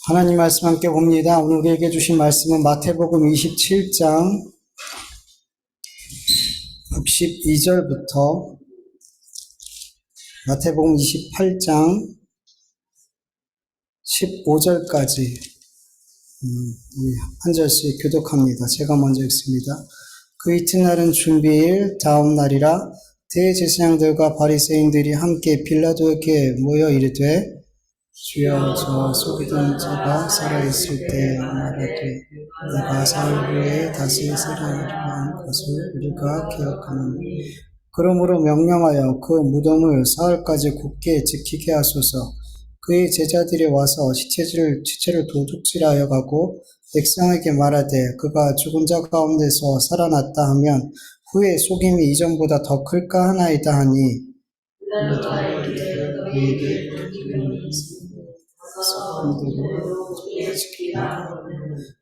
하나님 말씀 함께 봅니다. 오늘 우리에게 주신 말씀은 마태복음 27장 62절부터 마태복음 28장 15절까지 한 절씩 교독합니다. 제가 먼저 읽습니다. 그 이튿날은 준비일 다음 날이라 대제사장들과 바리새인들이 함께 빌라도에게 모여 이르되 주여, 저 속이던 자가 살아있을 때 말하되 내가 사흘 후에 다시 살아나리라 한 것을 우리가 기억하노니 그러므로 명령하여 그 무덤을 사흘까지 굳게 지키게 하소서. 그의 제자들이 와서 시체를 도둑질하여 가고 백성에게 말하되 그가 죽은 자 가운데서 살아났다 하면 후에 속임이 이전보다 더 클까 하나이다 하니 그에게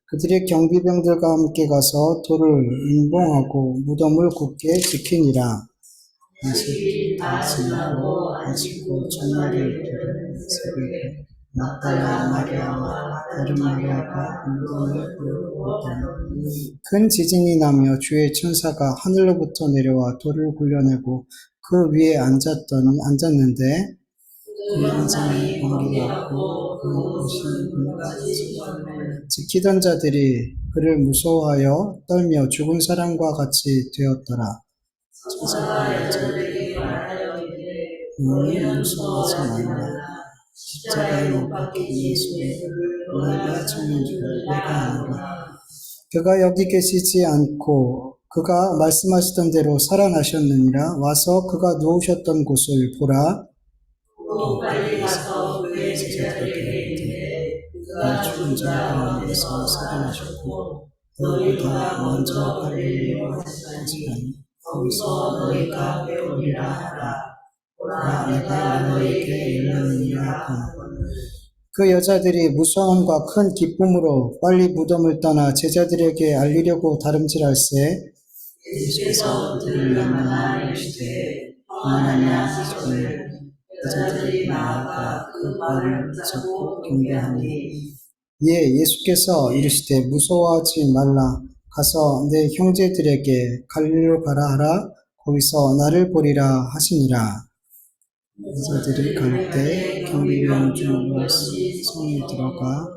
그들의 경비병들과 함께 가서 돌을 인봉하고 무덤을 굳게 지키니라. 아직고 첫날을 새벽에 막달라 마리아와 다른 마리아가 무덤을 보았더니 큰 지진이 나며 주의 천사가 하늘로부터 내려와 돌을 굴려내고 그 위에 앉았는데 그 인상이 번개가 없고 그 옷이 지키던 자들이 그를 무서워하여 떨며 죽은 사람과 같이 되었더라. 천사가 자기에게 너는 무서워하지 말라. 십자가에 못 박힌 예수를 내가 찾는 줄 내가 아노라. 그가 여기 계시지 않고 그가 말씀하시던 대로 살아나셨느니라. 와서 그가 누우셨던 곳을 보라. 또 빨리 가서 그의 제자들에게 이르되 그가 죽은 자 가운데서 살아나셨고 너희보다 먼저 갈릴리로 가시다니 거기서 너희가 배우리라 하라. 보라 내가 너희에게 이르느니라 하거늘 그 여자들이 무서움과 큰 기쁨으로 빨리 무덤을 떠나 제자들에게 알리려고 다름질할세 예수께서 그들을 만나 이르시되 그만하냐 하시거늘 제자들이 나아가 그 발을 잡고 경배하니 예수께서 이르시되 무서워하지 말라. 가서 내 형제들에게 갈릴리로 가라 하라. 거기서 나를 보리라 하시니라. 제자들이 갈 때 경비병 중 무엇이 성에 들어가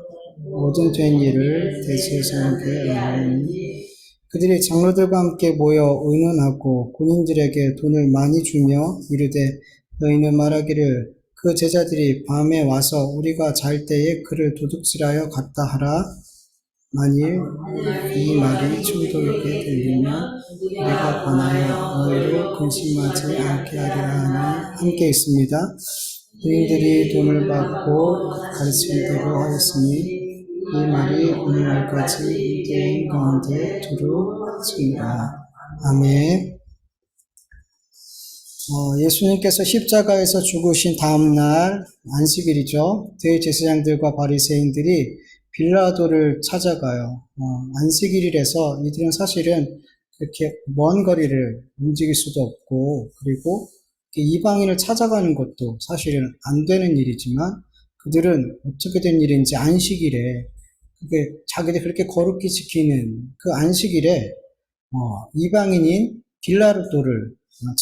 모든 된 일을 대제사장에게 알리니 그들이 장로들과 함께 모여 의논하고 군인들에게 돈을 많이 주며 이르되 너희는 말하기를 그 제자들이 밤에 와서 우리가 잘 때에 그를 도둑질하여 갔다 하라. 만일 이 말이 충돌에게 들리면 우리가 권하여 너희를 근심하지 않게 하리라 하니 함께 있습니다. 그인들이 돈을 받고 가르친 대로 하였으니 이 말이 오늘날까지 유대인 가운데 두루 퍼지니라. 아멘. 예수님께서 십자가에서 죽으신 다음 날 안식일이죠. 대제사장들과 바리새인들이 빌라도를 찾아가요. 안식일이라서 이들은 사실은 그렇게 먼 거리를 움직일 수도 없고 그리고 이방인을 찾아가는 것도 사실은 안 되는 일이지만 그들은 어떻게 된 일인지 안식일에 그게 자기들 그렇게 거룩히 지키는 그 안식일에 이방인인 빌라도를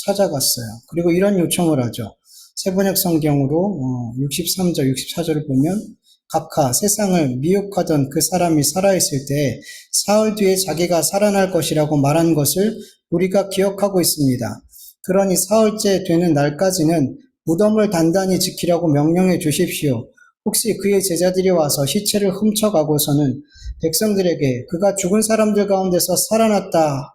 찾아갔어요. 그리고 이런 요청을 하죠. 세번역 성경으로 63절, 64절을 보면 각하 세상을 미혹하던 그 사람이 살아있을 때 사흘 뒤에 자기가 살아날 것이라고 말한 것을 우리가 기억하고 있습니다. 그러니 사흘째 되는 날까지는 무덤을 단단히 지키라고 명령해 주십시오. 혹시 그의 제자들이 와서 시체를 훔쳐가고서는 백성들에게 그가 죽은 사람들 가운데서 살아났다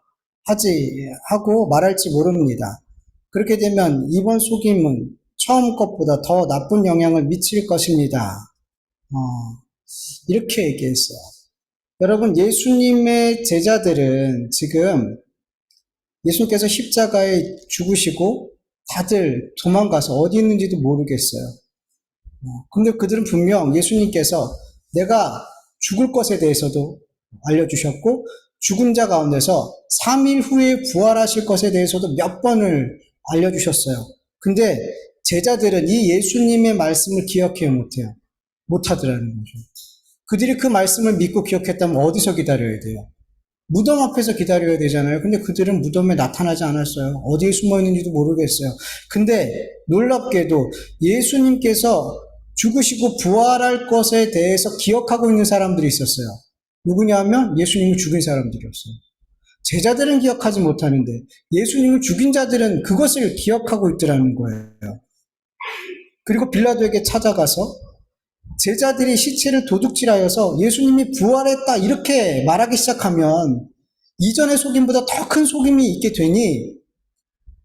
하고 말할지 모릅니다. 그렇게 되면 이번 속임은 처음 것보다 더 나쁜 영향을 미칠 것입니다. 이렇게 얘기했어요. 여러분, 예수님의 제자들은 지금 예수님께서 십자가에 죽으시고 다들 도망가서 어디 있는지도 모르겠어요. 근데 그들은 분명 예수님께서 내가 죽을 것에 대해서도 알려주셨고 죽은 자 가운데서 3일 후에 부활하실 것에 대해서도 몇 번을 알려주셨어요. 근데 제자들은 이 예수님의 말씀을 기억해요, 못해요? 못하더라는 거죠. 그들이 그 말씀을 믿고 기억했다면 어디서 기다려야 돼요? 무덤 앞에서 기다려야 되잖아요. 근데 그들은 무덤에 나타나지 않았어요. 어디에 숨어 있는지도 모르겠어요. 근데 놀랍게도 예수님께서 죽으시고 부활할 것에 대해서 기억하고 있는 사람들이 있었어요. 누구냐면 예수님을 죽인 사람들이었어요. 제자들은 기억하지 못하는데 예수님을 죽인 자들은 그것을 기억하고 있더라는 거예요. 그리고 빌라도에게 찾아가서 제자들이 시체를 도둑질하여서 예수님이 부활했다 이렇게 말하기 시작하면 이전의 속임보다 더 큰 속임이 있게 되니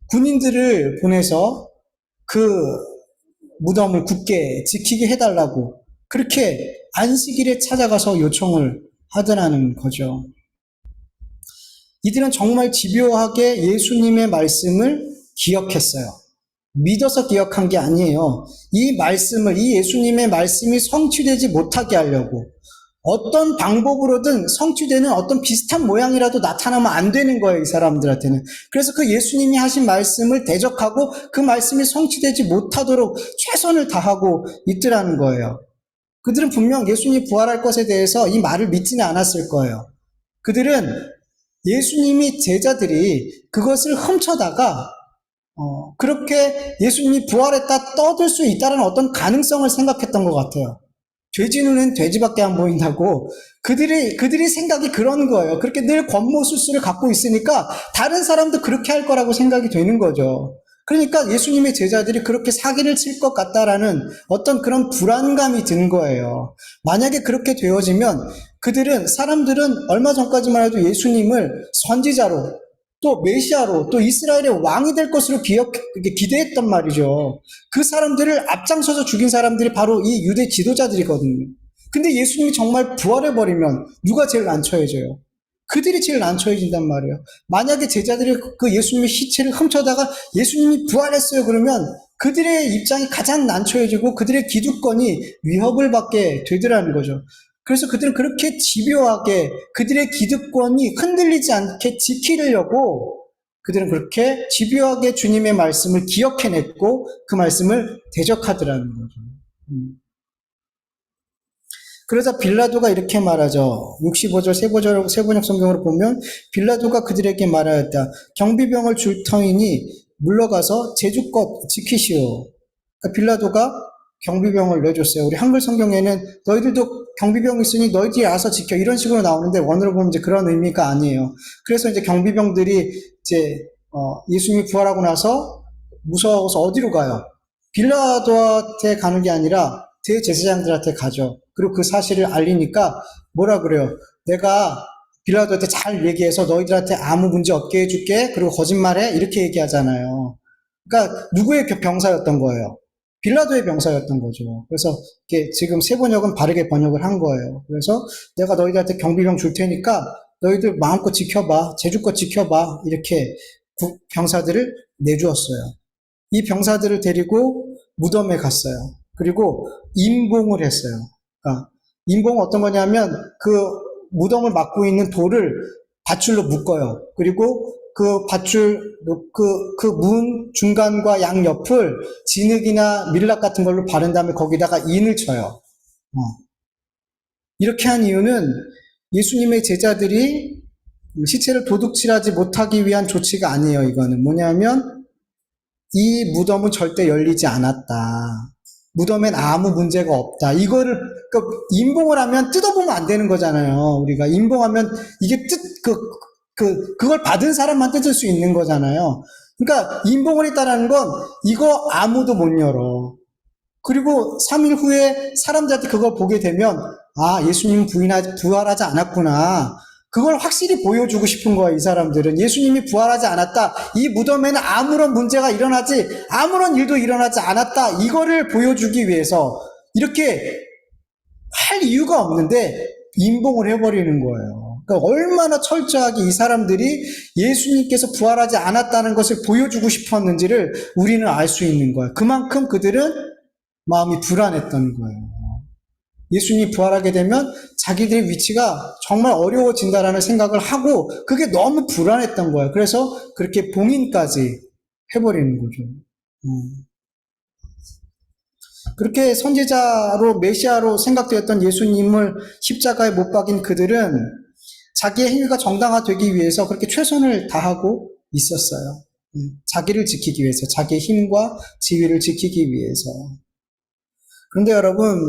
군인들을 보내서 그 무덤을 굳게 지키게 해달라고 그렇게 안식일에 찾아가서 요청을 하더라는 거죠. 이들은 정말 집요하게 예수님의 말씀을 기억했어요. 믿어서 기억한 게 아니에요. 이 예수님의 말씀이 성취되지 못하게 하려고 어떤 방법으로든 성취되는 어떤 비슷한 모양이라도 나타나면 안 되는 거예요, 이 사람들한테는. 그래서 그 예수님이 하신 말씀을 대적하고 그 말씀이 성취되지 못하도록 최선을 다하고 있더라는 거예요. 그들은 분명 예수님이 부활할 것에 대해서 이 말을 믿지는 않았을 거예요. 그들은 예수님이 제자들이 그것을 훔쳐다가 그렇게 예수님이 부활했다 떠들 수 있다는 어떤 가능성을 생각했던 것 같아요. 돼지 눈엔 돼지밖에 안 보인다고 그들의 생각이 그런 거예요. 그렇게 늘 권모술수를 갖고 있으니까 다른 사람도 그렇게 할 거라고 생각이 되는 거죠. 그러니까 예수님의 제자들이 그렇게 사기를 칠 것 같다라는 어떤 그런 불안감이 든 거예요. 만약에 그렇게 되어지면 사람들은 얼마 전까지만 해도 예수님을 선지자로 또 메시아로 또 이스라엘의 왕이 될 것으로 기대했단 말이죠. 그 사람들을 앞장서서 죽인 사람들이 바로 이 유대 지도자들이거든요. 근데 예수님이 정말 부활해버리면 누가 제일 난처해져요? 그들이 제일 난처해진단 말이에요. 만약에 제자들이 그 예수님의 시체를 훔쳐다가 예수님이 부활했어요 그러면 그들의 입장이 가장 난처해지고 그들의 기득권이 위협을 받게 되더라는 거죠. 그래서 그들은 그렇게 집요하게 그들의 기득권이 흔들리지 않게 지키려고 그들은 그렇게 집요하게 주님의 말씀을 기억해냈고 그 말씀을 대적하더라는 거죠. 그러자 빌라도가 이렇게 말하죠. 65절 세번역 성경으로 보면 빌라도가 그들에게 말하였다. 경비병을 줄 터이니 물러가서 제주껏 지키시오. 그러니까 빌라도가 경비병을 내줬어요. 우리 한글 성경에는 너희들도 경비병 있으니 너희들이 알아서 지켜 이런 식으로 나오는데 원어로 보면 이제 그런 의미가 아니에요. 그래서 이제 경비병들이 이제 예수님이 부활하고 나서 무서워서 어디로 가요? 빌라도한테 가는 게 아니라 대제사장들한테 가죠. 그리고 그 사실을 알리니까 뭐라 그래요? 내가 빌라도한테 잘 얘기해서 너희들한테 아무 문제 없게 해줄게. 그리고 거짓말해. 이렇게 얘기하잖아요. 그러니까 누구의 병사였던 거예요? 빌라도의 병사였던 거죠. 그래서 이게 지금 세 번역은 바르게 번역을 한 거예요. 그래서 내가 너희들한테 경비병 줄 테니까 너희들 마음껏 지켜봐. 제주껏 지켜봐. 이렇게 병사들을 내주었어요. 이 병사들을 데리고 무덤에 갔어요. 그리고 임봉을 했어요. 그러니까 임봉은 어떤 거냐면 그 무덤을 막고 있는 돌을 밧줄로 묶어요. 그리고 그 밧줄, 그 문 중간과 양옆을 진흙이나 밀랍 같은 걸로 바른 다음에 거기다가 인을 쳐요. 이렇게 한 이유는 예수님의 제자들이 시체를 도둑질하지 못하기 위한 조치가 아니에요. 이거는 뭐냐면 이 무덤은 절대 열리지 않았다. 무덤엔 아무 문제가 없다. 이거를 임봉을 하면 뜯어보면 안 되는 거잖아요. 우리가 임봉하면 이게 그걸 받은 사람만 뜯을 수 있는 거잖아요. 그러니까 임봉을 했다라는 건 이거 아무도 못 열어. 그리고 3일 후에 사람들한테 그걸 보게 되면 예수님은 부활하지 않았구나. 그걸 확실히 보여주고 싶은 거야, 이 사람들은. 예수님이 부활하지 않았다. 이 무덤에는 아무런 문제가 아무런 일도 일어나지 않았다. 이거를 보여주기 위해서 이렇게 할 이유가 없는데 임봉을 해버리는 거예요. 그러니까 얼마나 철저하게 이 사람들이 예수님께서 부활하지 않았다는 것을 보여주고 싶었는지를 우리는 알 수 있는 거예요. 그만큼 그들은 마음이 불안했던 거예요. 예수님이 부활하게 되면 자기들의 위치가 정말 어려워진다라는 생각을 하고 그게 너무 불안했던 거예요. 그래서 그렇게 봉인까지 해버리는 거죠. 그렇게 선지자로 메시아로 생각되었던 예수님을 십자가에 못 박인 그들은 자기의 행위가 정당화되기 위해서 그렇게 최선을 다하고 있었어요. 자기를 지키기 위해서, 자기의 힘과 지위를 지키기 위해서. 그런데 여러분,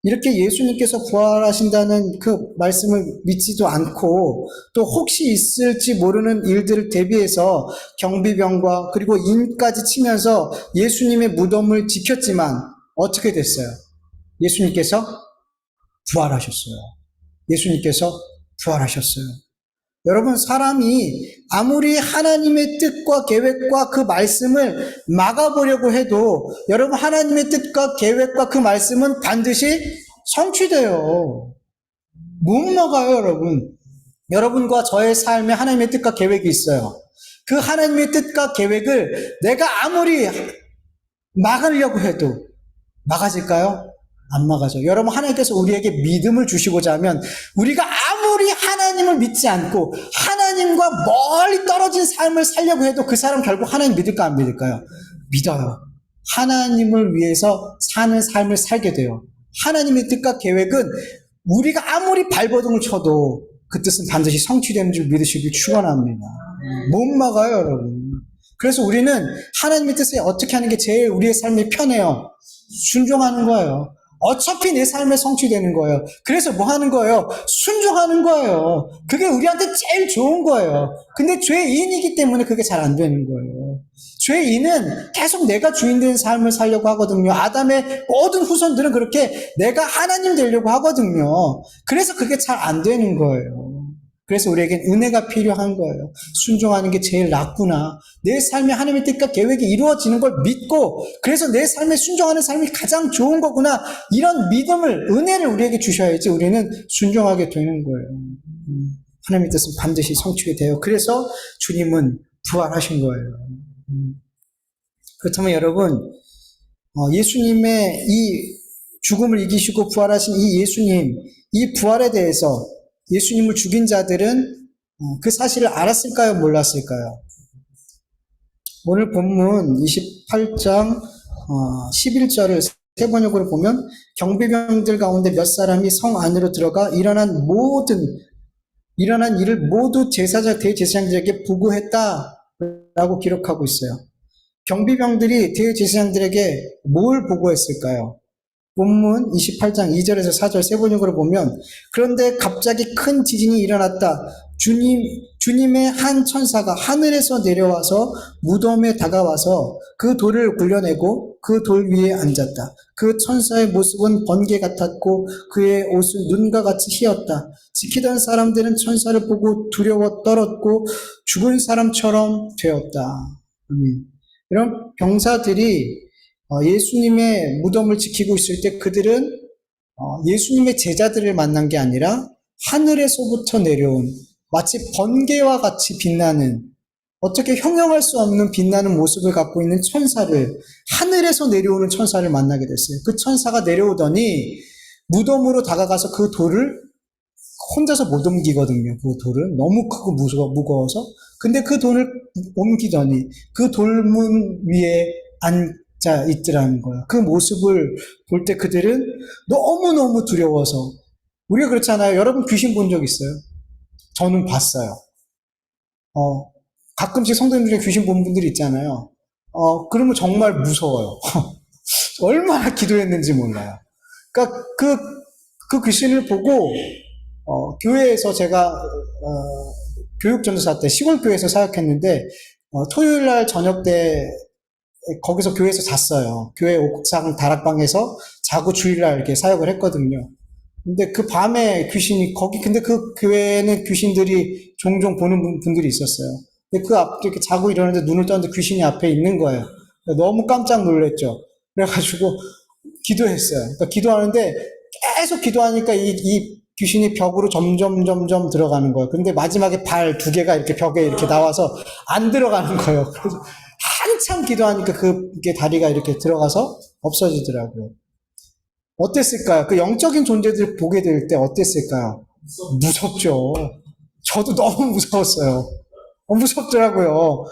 이렇게 예수님께서 부활하신다는 그 말씀을 믿지도 않고 또 혹시 있을지 모르는 일들을 대비해서 경비병과 그리고 인까지 치면서 예수님의 무덤을 지켰지만 어떻게 됐어요? 예수님께서 부활하셨어요. 예수님께서 부활하셨어요. 여러분, 사람이 아무리 하나님의 뜻과 계획과 그 말씀을 막아보려고 해도 여러분, 하나님의 뜻과 계획과 그 말씀은 반드시 성취돼요. 못 막아요, 여러분. 여러분과 저의 삶에 하나님의 뜻과 계획이 있어요. 그 하나님의 뜻과 계획을 내가 아무리 막으려고 해도 막아질까요? 안 막아져. 여러분, 하나님께서 우리에게 믿음을 주시고자 하면 우리가 아무리 하나님을 믿지 않고 하나님과 멀리 떨어진 삶을 살려고 해도 그 사람 결국 하나님 믿을까 안 믿을까요? 믿어요. 하나님을 위해서 사는 삶을 살게 돼요. 하나님의 뜻과 계획은 우리가 아무리 발버둥을 쳐도 그 뜻은 반드시 성취되는 줄 믿으시길 축원합니다. 못 막아요, 여러분. 그래서 우리는 하나님의 뜻에 어떻게 하는 게 제일 우리의 삶이 편해요? 순종하는 거예요. 어차피 내 삶에 성취되는 거예요. 그래서 뭐 하는 거예요? 순종하는 거예요. 그게 우리한테 제일 좋은 거예요. 근데 죄인이기 때문에 그게 잘 안 되는 거예요. 죄인은 계속 내가 주인 되는 삶을 살려고 하거든요. 아담의 모든 후손들은 그렇게 내가 하나님 되려고 하거든요. 그래서 그게 잘 안 되는 거예요. 그래서 우리에겐 은혜가 필요한 거예요. 순종하는 게 제일 낫구나. 내 삶에 하나님의 뜻과 계획이 이루어지는 걸 믿고 그래서 내 삶에 순종하는 삶이 가장 좋은 거구나. 이런 믿음을, 은혜를 우리에게 주셔야지 우리는 순종하게 되는 거예요. 하나님의 뜻은 반드시 성취가 돼요. 그래서 주님은 부활하신 거예요. 그렇다면 여러분, 예수님의 이 죽음을 이기시고 부활하신 이 예수님, 이 부활에 대해서 예수님을 죽인 자들은 그 사실을 알았을까요? 몰랐을까요? 오늘 본문 28장 11절을 세 번역으로 보면 경비병들 가운데 몇 사람이 성 안으로 들어가 일어난 일을 모두 대제사장들에게 보고했다라고 기록하고 있어요. 경비병들이 대제사장들에게 뭘 보고했을까요? 본문 28장 2절에서 4절 세 번역으로 보면 그런데 갑자기 큰 지진이 일어났다. 주님의 한 천사가 하늘에서 내려와서 무덤에 다가와서 그 돌을 굴려내고 그 돌 위에 앉았다. 그 천사의 모습은 번개 같았고 그의 옷은 눈과 같이 희었다. 지키던 사람들은 천사를 보고 두려워 떨었고 죽은 사람처럼 되었다. 이런 병사들이 예수님의 무덤을 지키고 있을 때 그들은 예수님의 제자들을 만난 게 아니라 하늘에서부터 내려온 마치 번개와 같이 빛나는 어떻게 형용할 수 없는 빛나는 모습을 갖고 있는 천사를 하늘에서 내려오는 천사를 만나게 됐어요. 그 천사가 내려오더니 무덤으로 다가가서 그 돌을 혼자서 못 옮기거든요. 그 돌은 너무 크고 무거워서 근데 그 돌을 옮기더니 그 돌문 위에 앉아 있더라는 거예요. 그 모습을 볼 때 그들은 너무너무 두려워서 우리가 그렇잖아요. 여러분 귀신 본 적 있어요? 저는 봤어요. 가끔씩 성도님 중에 귀신 본 분들이 있잖아요. 그러면 정말 무서워요. 얼마나 기도했는지 몰라요. 그러니까 그 귀신을 보고 교회에서 제가 교육전도사 때 시골 교회에서 사역했는데 토요일 날 저녁 때 거기서 교회에서 잤어요. 교회 옥상 다락방에서 자고 주일날 이렇게 사역을 했거든요. 근데 그 밤에 귀신이 근데 그 교회에는 귀신들이 종종 보는 분들이 있었어요. 근데 그 앞에 이렇게 자고 일어났는데 눈을 떴는데 귀신이 앞에 있는 거예요. 너무 깜짝 놀랐죠. 그래가지고 기도했어요. 그러니까 기도하는데 계속 기도하니까 이 귀신이 벽으로 점점 들어가는 거예요. 근데 마지막에 발 두 개가 이렇게 벽에 이렇게 나와서 안 들어가는 거예요. 그래서 한참 기도하니까 그게 다리가 이렇게 들어가서 없어지더라고요. 어땠을까요? 그 영적인 존재들 보게 될 때 어땠을까요? 무섭죠. 저도 너무 무서웠어요. 무섭더라고요.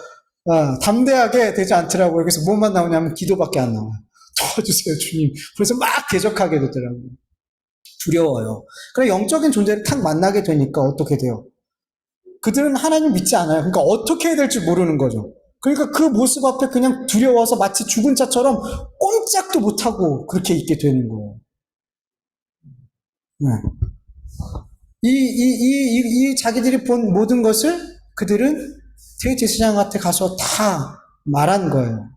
담대하게 되지 않더라고요. 그래서 뭐만 나오냐면 기도밖에 안 나와요. 도와주세요, 주님. 그래서 막 대적하게 되더라고요. 두려워요. 그래 영적인 존재를 탁 만나게 되니까 어떻게 돼요? 그들은 하나님 믿지 않아요. 그러니까 어떻게 해야 될지 모르는 거죠. 그러니까 그 모습 앞에 그냥 두려워서 마치 죽은 자처럼 꼼짝도 못하고 그렇게 있게 되는 거예요. 네. 이 자기들이 본 모든 것을 그들은 대제사장한테 가서 다 말한 거예요.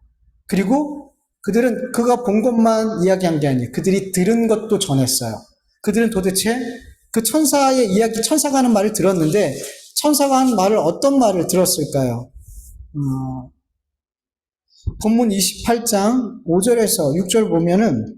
그리고 그들은 그가 본 것만 이야기한 게 아니에요. 그들이 들은 것도 전했어요. 그들은 도대체 그 천사의 이야기, 천사가 하는 말을 들었는데 천사가 한 말을 어떤 말을 들었을까요? 본문 28장 5절에서 6절 보면은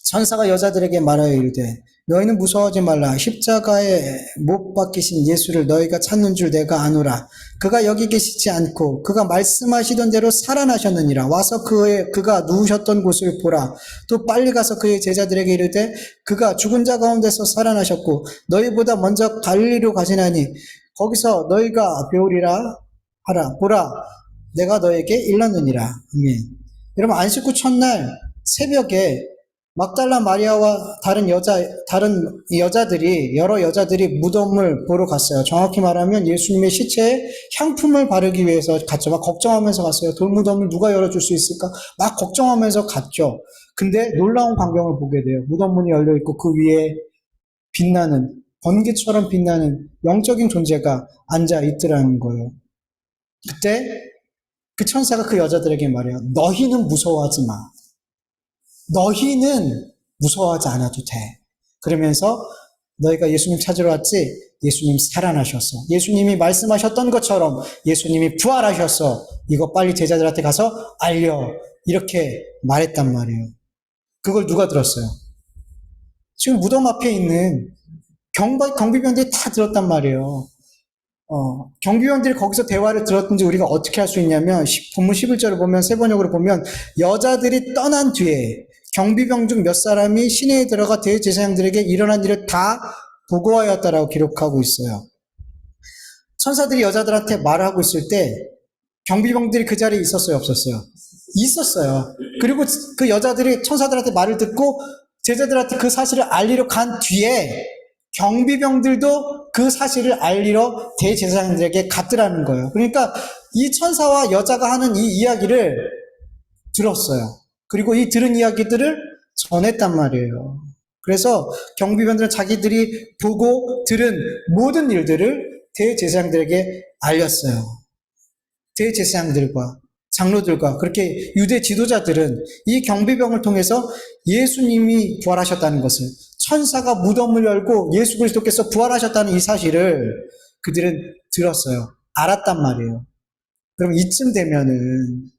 천사가 여자들에게 말하여 이르되 너희는 무서워하지 말라. 십자가에 못 박히신 예수를 너희가 찾는 줄 내가 아노라. 그가 여기 계시지 않고 그가 말씀하시던 대로 살아나셨느니라. 와서 그가 누우셨던 곳을 보라. 또 빨리 가서 그의 제자들에게 이르되 그가 죽은 자 가운데서 살아나셨고 너희보다 먼저 갈릴리로 가시나니 거기서 너희가 배우리라 하라. 보라, 내가 너에게 일렀느니라. 아멘. 여러분, 안식 후 첫날 새벽에 막달라 마리아와 다른 여자들이, 여러 여자들이 무덤을 보러 갔어요. 정확히 말하면 예수님의 시체에 향품을 바르기 위해서 갔죠. 막 걱정하면서 갔어요. 돌무덤을 누가 열어줄 수 있을까? 막 걱정하면서 갔죠. 근데 놀라운 광경을 보게 돼요. 무덤 문이 열려있고 그 위에 빛나는, 번개처럼 빛나는 영적인 존재가 앉아 있더라는 거예요. 그때 그 천사가 그 여자들에게 말해요. 너희는 무서워하지 마. 너희는 무서워하지 않아도 돼. 그러면서 너희가 예수님 찾으러 왔지? 예수님 살아나셨어. 예수님이 말씀하셨던 것처럼 예수님이 부활하셨어. 이거 빨리 제자들한테 가서 알려. 이렇게 말했단 말이에요. 그걸 누가 들었어요? 지금 무덤 앞에 있는 경비병들이 다 들었단 말이에요. 경비원들이 거기서 대화를 들었든지 우리가 어떻게 할 수 있냐면 본문 11절을 보면 세 번역으로 보면 여자들이 떠난 뒤에 경비병 중 몇 사람이 시내에 들어가 대제사장들에게 일어난 일을 다 보고하였다라고 기록하고 있어요. 천사들이 여자들한테 말하고 있을 때 경비병들이 그 자리에 있었어요, 없었어요? 있었어요. 그리고 그 여자들이 천사들한테 말을 듣고 제자들한테 그 사실을 알리러 간 뒤에 경비병들도 그 사실을 알리러 대제사장들에게 갔더라는 거예요. 그러니까 이 천사와 여자가 하는 이 이야기를 들었어요. 그리고 이 들은 이야기들을 전했단 말이에요. 그래서 경비병들은 자기들이 보고 들은 모든 일들을 대제사장들에게 알렸어요. 대제사장들과 장로들과 그렇게 유대 지도자들은 이 경비병을 통해서 예수님이 부활하셨다는 것을, 천사가 무덤을 열고 예수 그리스도께서 부활하셨다는 이 사실을 그들은 들었어요. 알았단 말이에요. 그럼 이쯤 되면은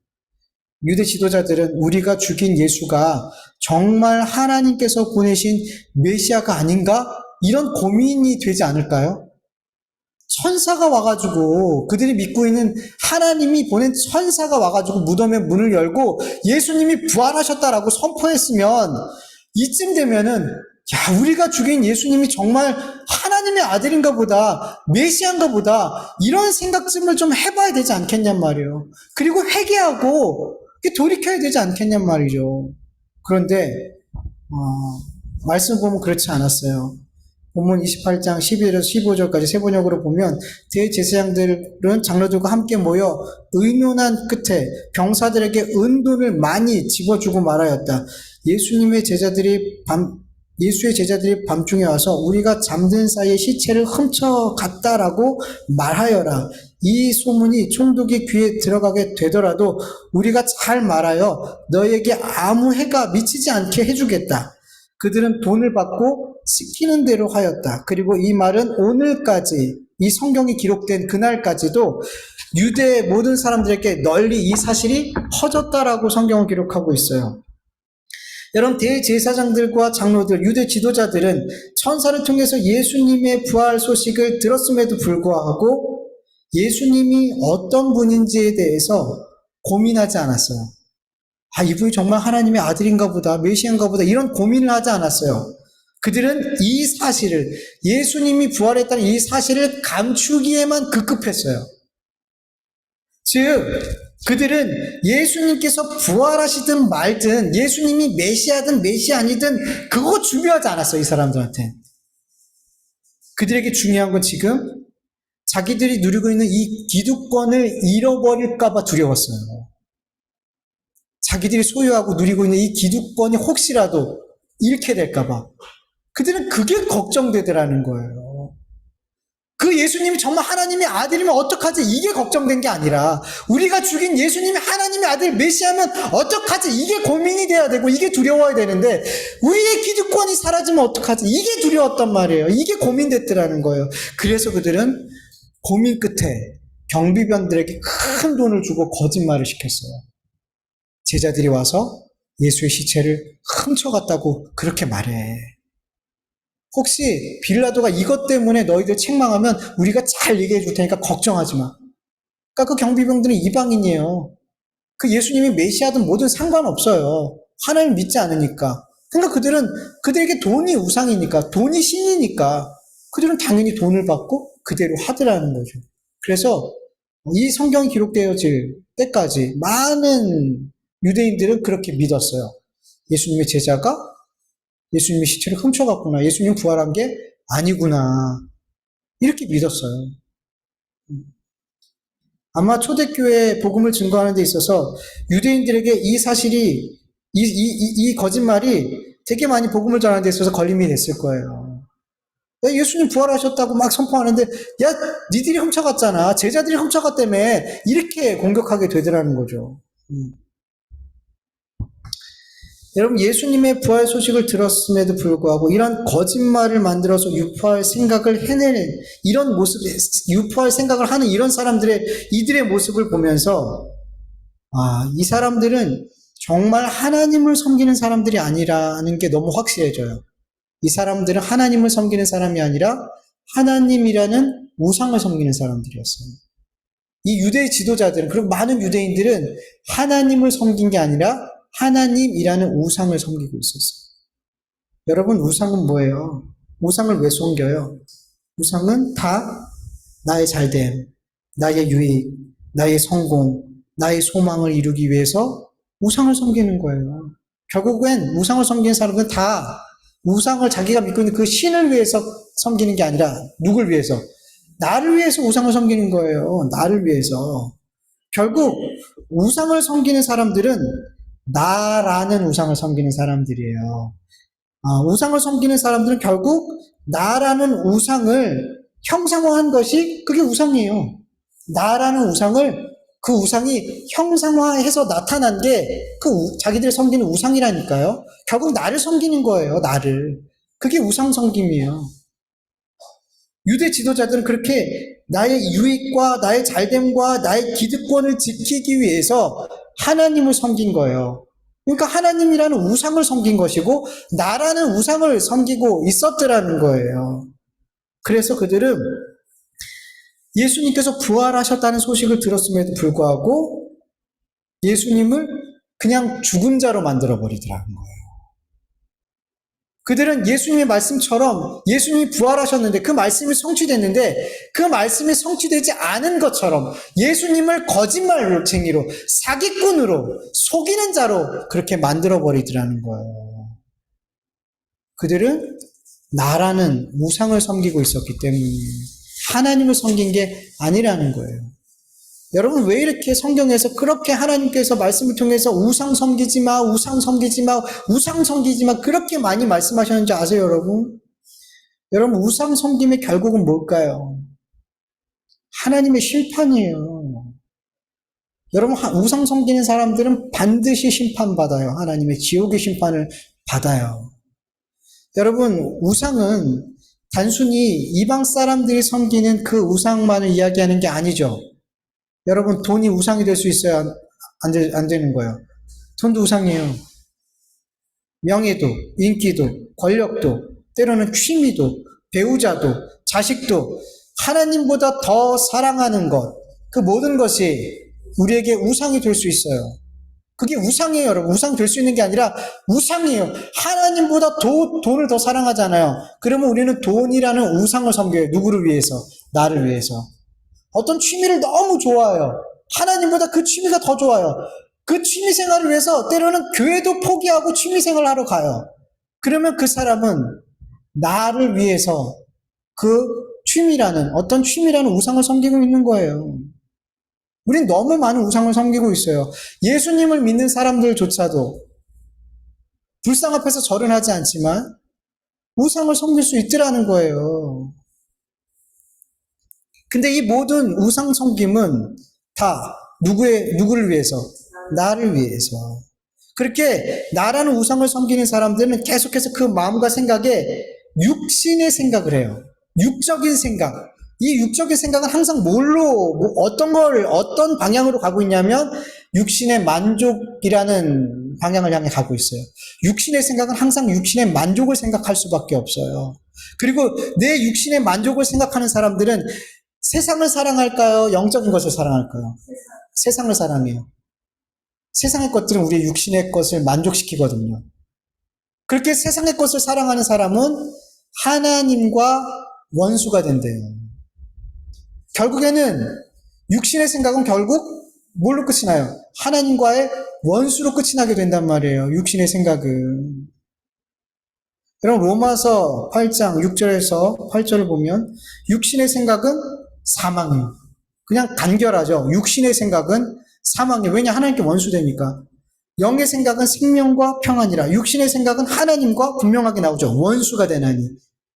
유대 지도자들은 우리가 죽인 예수가 정말 하나님께서 보내신 메시아가 아닌가? 이런 고민이 되지 않을까요? 천사가 와가지고 그들이 믿고 있는 하나님이 보낸 천사가 와가지고 무덤의 문을 열고 예수님이 부활하셨다라고 선포했으면 이쯤 되면은 야, 우리가 죽인 예수님이 정말 하나님의 아들인가 보다, 메시아인가 보다, 이런 생각쯤을 좀 해봐야 되지 않겠냔 말이에요. 그리고 회개하고 돌이켜야 되지 않겠냔 말이죠. 그런데 말씀 보면 그렇지 않았어요. 본문 28장 11에서 15절까지 세 번역으로 보면 대제사장들은 장로들과 함께 모여 의논한 끝에 병사들에게 은돈을 많이 집어주고 말하였다. 예수의 제자들이 밤중에 와서 우리가 잠든 사이에 시체를 훔쳐갔다라고 말하여라. 이 소문이 총독의 귀에 들어가게 되더라도 우리가 잘 말하여 너에게 아무 해가 미치지 않게 해주겠다. 그들은 돈을 받고 시키는 대로 하였다. 그리고 이 말은 오늘까지, 이 성경이 기록된 그날까지도 유대의 모든 사람들에게 널리 이 사실이 퍼졌다라고 성경을 기록하고 있어요. 여러분, 대제사장들과 장로들, 유대 지도자들은 천사를 통해서 예수님의 부활 소식을 들었음에도 불구하고 예수님이 어떤 분인지에 대해서 고민하지 않았어요. 이분이 정말 하나님의 아들인가 보다, 메시아인가 보다, 이런 고민을 하지 않았어요. 그들은 이 사실을, 예수님이 부활했다는 이 사실을 감추기에만 급급했어요. 즉, 그들은 예수님께서 부활하시든 말든 예수님이 메시아든 메시아 아니든 그거 중요하지 않았어요. 이 사람들한테. 그들에게 중요한 건 지금 자기들이 누리고 있는 이 기득권을 잃어버릴까 봐 두려웠어요. 자기들이 소유하고 누리고 있는 이 기득권이 혹시라도 잃게 될까 봐. 그들은 그게 걱정되더라는 거예요. 그 예수님이 정말 하나님의 아들이면 어떡하지? 이게 걱정된 게 아니라 우리가 죽인 예수님이 하나님의 아들 메시아면 어떡하지? 이게 고민이 돼야 되고 이게 두려워야 되는데 우리의 기득권이 사라지면 어떡하지? 이게 두려웠단 말이에요. 이게 고민됐더라는 거예요. 그래서 그들은 고민 끝에 경비병들에게 큰 돈을 주고 거짓말을 시켰어요. 제자들이 와서 예수의 시체를 훔쳐갔다고 그렇게 말해. 혹시 빌라도가 이것 때문에 너희들 책망하면 우리가 잘 얘기해 줄 테니까 걱정하지 마. 그러니까 그 경비병들은 이방인이에요. 그 예수님이 메시아든 뭐든 상관없어요. 하나님 믿지 않으니까. 그러니까 그들은 그들에게 돈이 우상이니까, 돈이 신이니까 그들은 당연히 돈을 받고 그대로 하더라는 거죠. 그래서 이 성경이 기록되어질 때까지 많은 유대인들은 그렇게 믿었어요. 예수님의 제자가 예수님의 시체를 훔쳐갔구나. 예수님 부활한 게 아니구나. 이렇게 믿었어요. 아마 초대교회 복음을 증거하는 데 있어서 유대인들에게 이 사실이, 이 거짓말이 되게 많이 복음을 전하는 데 있어서 걸림이 됐을 거예요. 야, 예수님 부활하셨다고 막 선포하는데, 야, 니들이 훔쳐갔잖아. 제자들이 훔쳐갔다며. 이렇게 공격하게 되더라는 거죠. 여러분, 예수님의 부활 소식을 들었음에도 불구하고 이런 거짓말을 만들어서 유포할 생각을 해내는 이런 모습, 유포할 생각을 하는 이런 사람들의, 이들의 모습을 보면서 이 사람들은 정말 하나님을 섬기는 사람들이 아니라는 게 너무 확실해져요. 이 사람들은 하나님을 섬기는 사람이 아니라 하나님이라는 우상을 섬기는 사람들이었어요. 이 유대 지도자들은, 그리고 많은 유대인들은 하나님을 섬긴 게 아니라 하나님이라는 우상을 섬기고 있었어요. 여러분, 우상은 뭐예요? 우상을 왜 섬겨요? 우상은 다 나의 잘됨, 나의 유익, 나의 성공, 나의 소망을 이루기 위해서 우상을 섬기는 거예요. 결국엔 우상을 섬기는 사람들은 다 우상을 자기가 믿고 있는 그 신을 위해서 섬기는 게 아니라 누굴 위해서? 나를 위해서 우상을 섬기는 거예요. 나를 위해서. 결국 우상을 섬기는 사람들은 나라는 우상을 섬기는 사람들이에요. 우상을 섬기는 사람들은 결국 나라는 우상을 형상화한 것이 그게 우상이에요. 나라는 우상을, 그 우상이 형상화해서 나타난 게 그 자기들이 섬기는 우상이라니까요. 결국 나를 섬기는 거예요. 나를. 그게 우상 섬김이에요. 유대 지도자들은 그렇게 나의 유익과 나의 잘됨과 나의 기득권을 지키기 위해서 하나님을 섬긴 거예요. 그러니까 하나님이라는 우상을 섬긴 것이고 나라는 우상을 섬기고 있었더라는 거예요. 그래서 그들은 예수님께서 부활하셨다는 소식을 들었음에도 불구하고 예수님을 그냥 죽은 자로 만들어버리더라는 거예요. 그들은 예수님의 말씀처럼 예수님이 부활하셨는데 그 말씀이 성취됐는데 그 말씀이 성취되지 않은 것처럼 예수님을 거짓말쟁이로 사기꾼으로 속이는 자로 그렇게 만들어버리더라는 거예요. 그들은 나라는 우상을 섬기고 있었기 때문에 하나님을 섬긴 게 아니라는 거예요. 여러분, 왜 이렇게 성경에서 그렇게 하나님께서 말씀을 통해서 우상 섬기지 마, 우상 섬기지 마, 우상 섬기지 마 그렇게 많이 말씀하셨는지 아세요, 여러분? 여러분, 우상 섬김의 결국은 뭘까요? 하나님의 심판이에요. 여러분, 우상 섬기는 사람들은 반드시 심판받아요. 하나님의 지옥의 심판을 받아요. 여러분, 우상은 단순히 이방 사람들이 섬기는 그 우상만을 이야기하는 게 아니죠. 여러분, 돈이 우상이 될 수 있어야 안 되는 거예요. 돈도 우상이에요. 명예도, 인기도, 권력도, 때로는 취미도, 배우자도, 자식도 하나님보다 더 사랑하는 것, 그 모든 것이 우리에게 우상이 될 수 있어요. 그게 우상이에요, 여러분. 우상 될 수 있는 게 아니라 우상이에요. 하나님보다 돈을 더 사랑하잖아요. 그러면 우리는 돈이라는 우상을 섬겨요. 누구를 위해서? 나를 위해서. 어떤 취미를 너무 좋아해요. 하나님보다 그 취미가 더 좋아요. 그 취미 생활을 위해서 때로는 교회도 포기하고 취미 생활을 하러 가요. 그러면 그 사람은 나를 위해서 그 어떤 취미라는 우상을 섬기고 있는 거예요. 우린 너무 많은 우상을 섬기고 있어요. 예수님을 믿는 사람들조차도 불상 앞에서 절은 하지 않지만 우상을 섬길 수 있더라는 거예요. 근데 이 모든 우상 섬김은 다 누구를 위해서? 나를 위해서. 그렇게 나라는 우상을 섬기는 사람들은 계속해서 그 마음과 생각에 육신의 생각을 해요. 육적인 생각. 이 육적인 생각은 항상 어떤 방향으로 가고 있냐면 육신의 만족이라는 방향을 향해 가고 있어요. 육신의 생각은 항상 육신의 만족을 생각할 수밖에 없어요. 그리고 내 육신의 만족을 생각하는 사람들은 세상을 사랑할까요? 영적인 것을 사랑할까요? 세상을 사랑해요. 세상의 것들은 우리의 육신의 것을 만족시키거든요. 그렇게 세상의 것을 사랑하는 사람은 하나님과 원수가 된대요. 결국에는 육신의 생각은 결국 뭘로 끝이 나요? 하나님과의 원수로 끝이 나게 된단 말이에요. 육신의 생각은. 여러분 로마서 8장 6절에서 8절을 보면 육신의 생각은 사망이에요. 그냥 간결하죠. 육신의 생각은 사망이에요. 왜냐? 하나님께 원수되니까. 영의 생각은 생명과 평안이라. 육신의 생각은 하나님과 분명하게 나오죠. 원수가 되나니.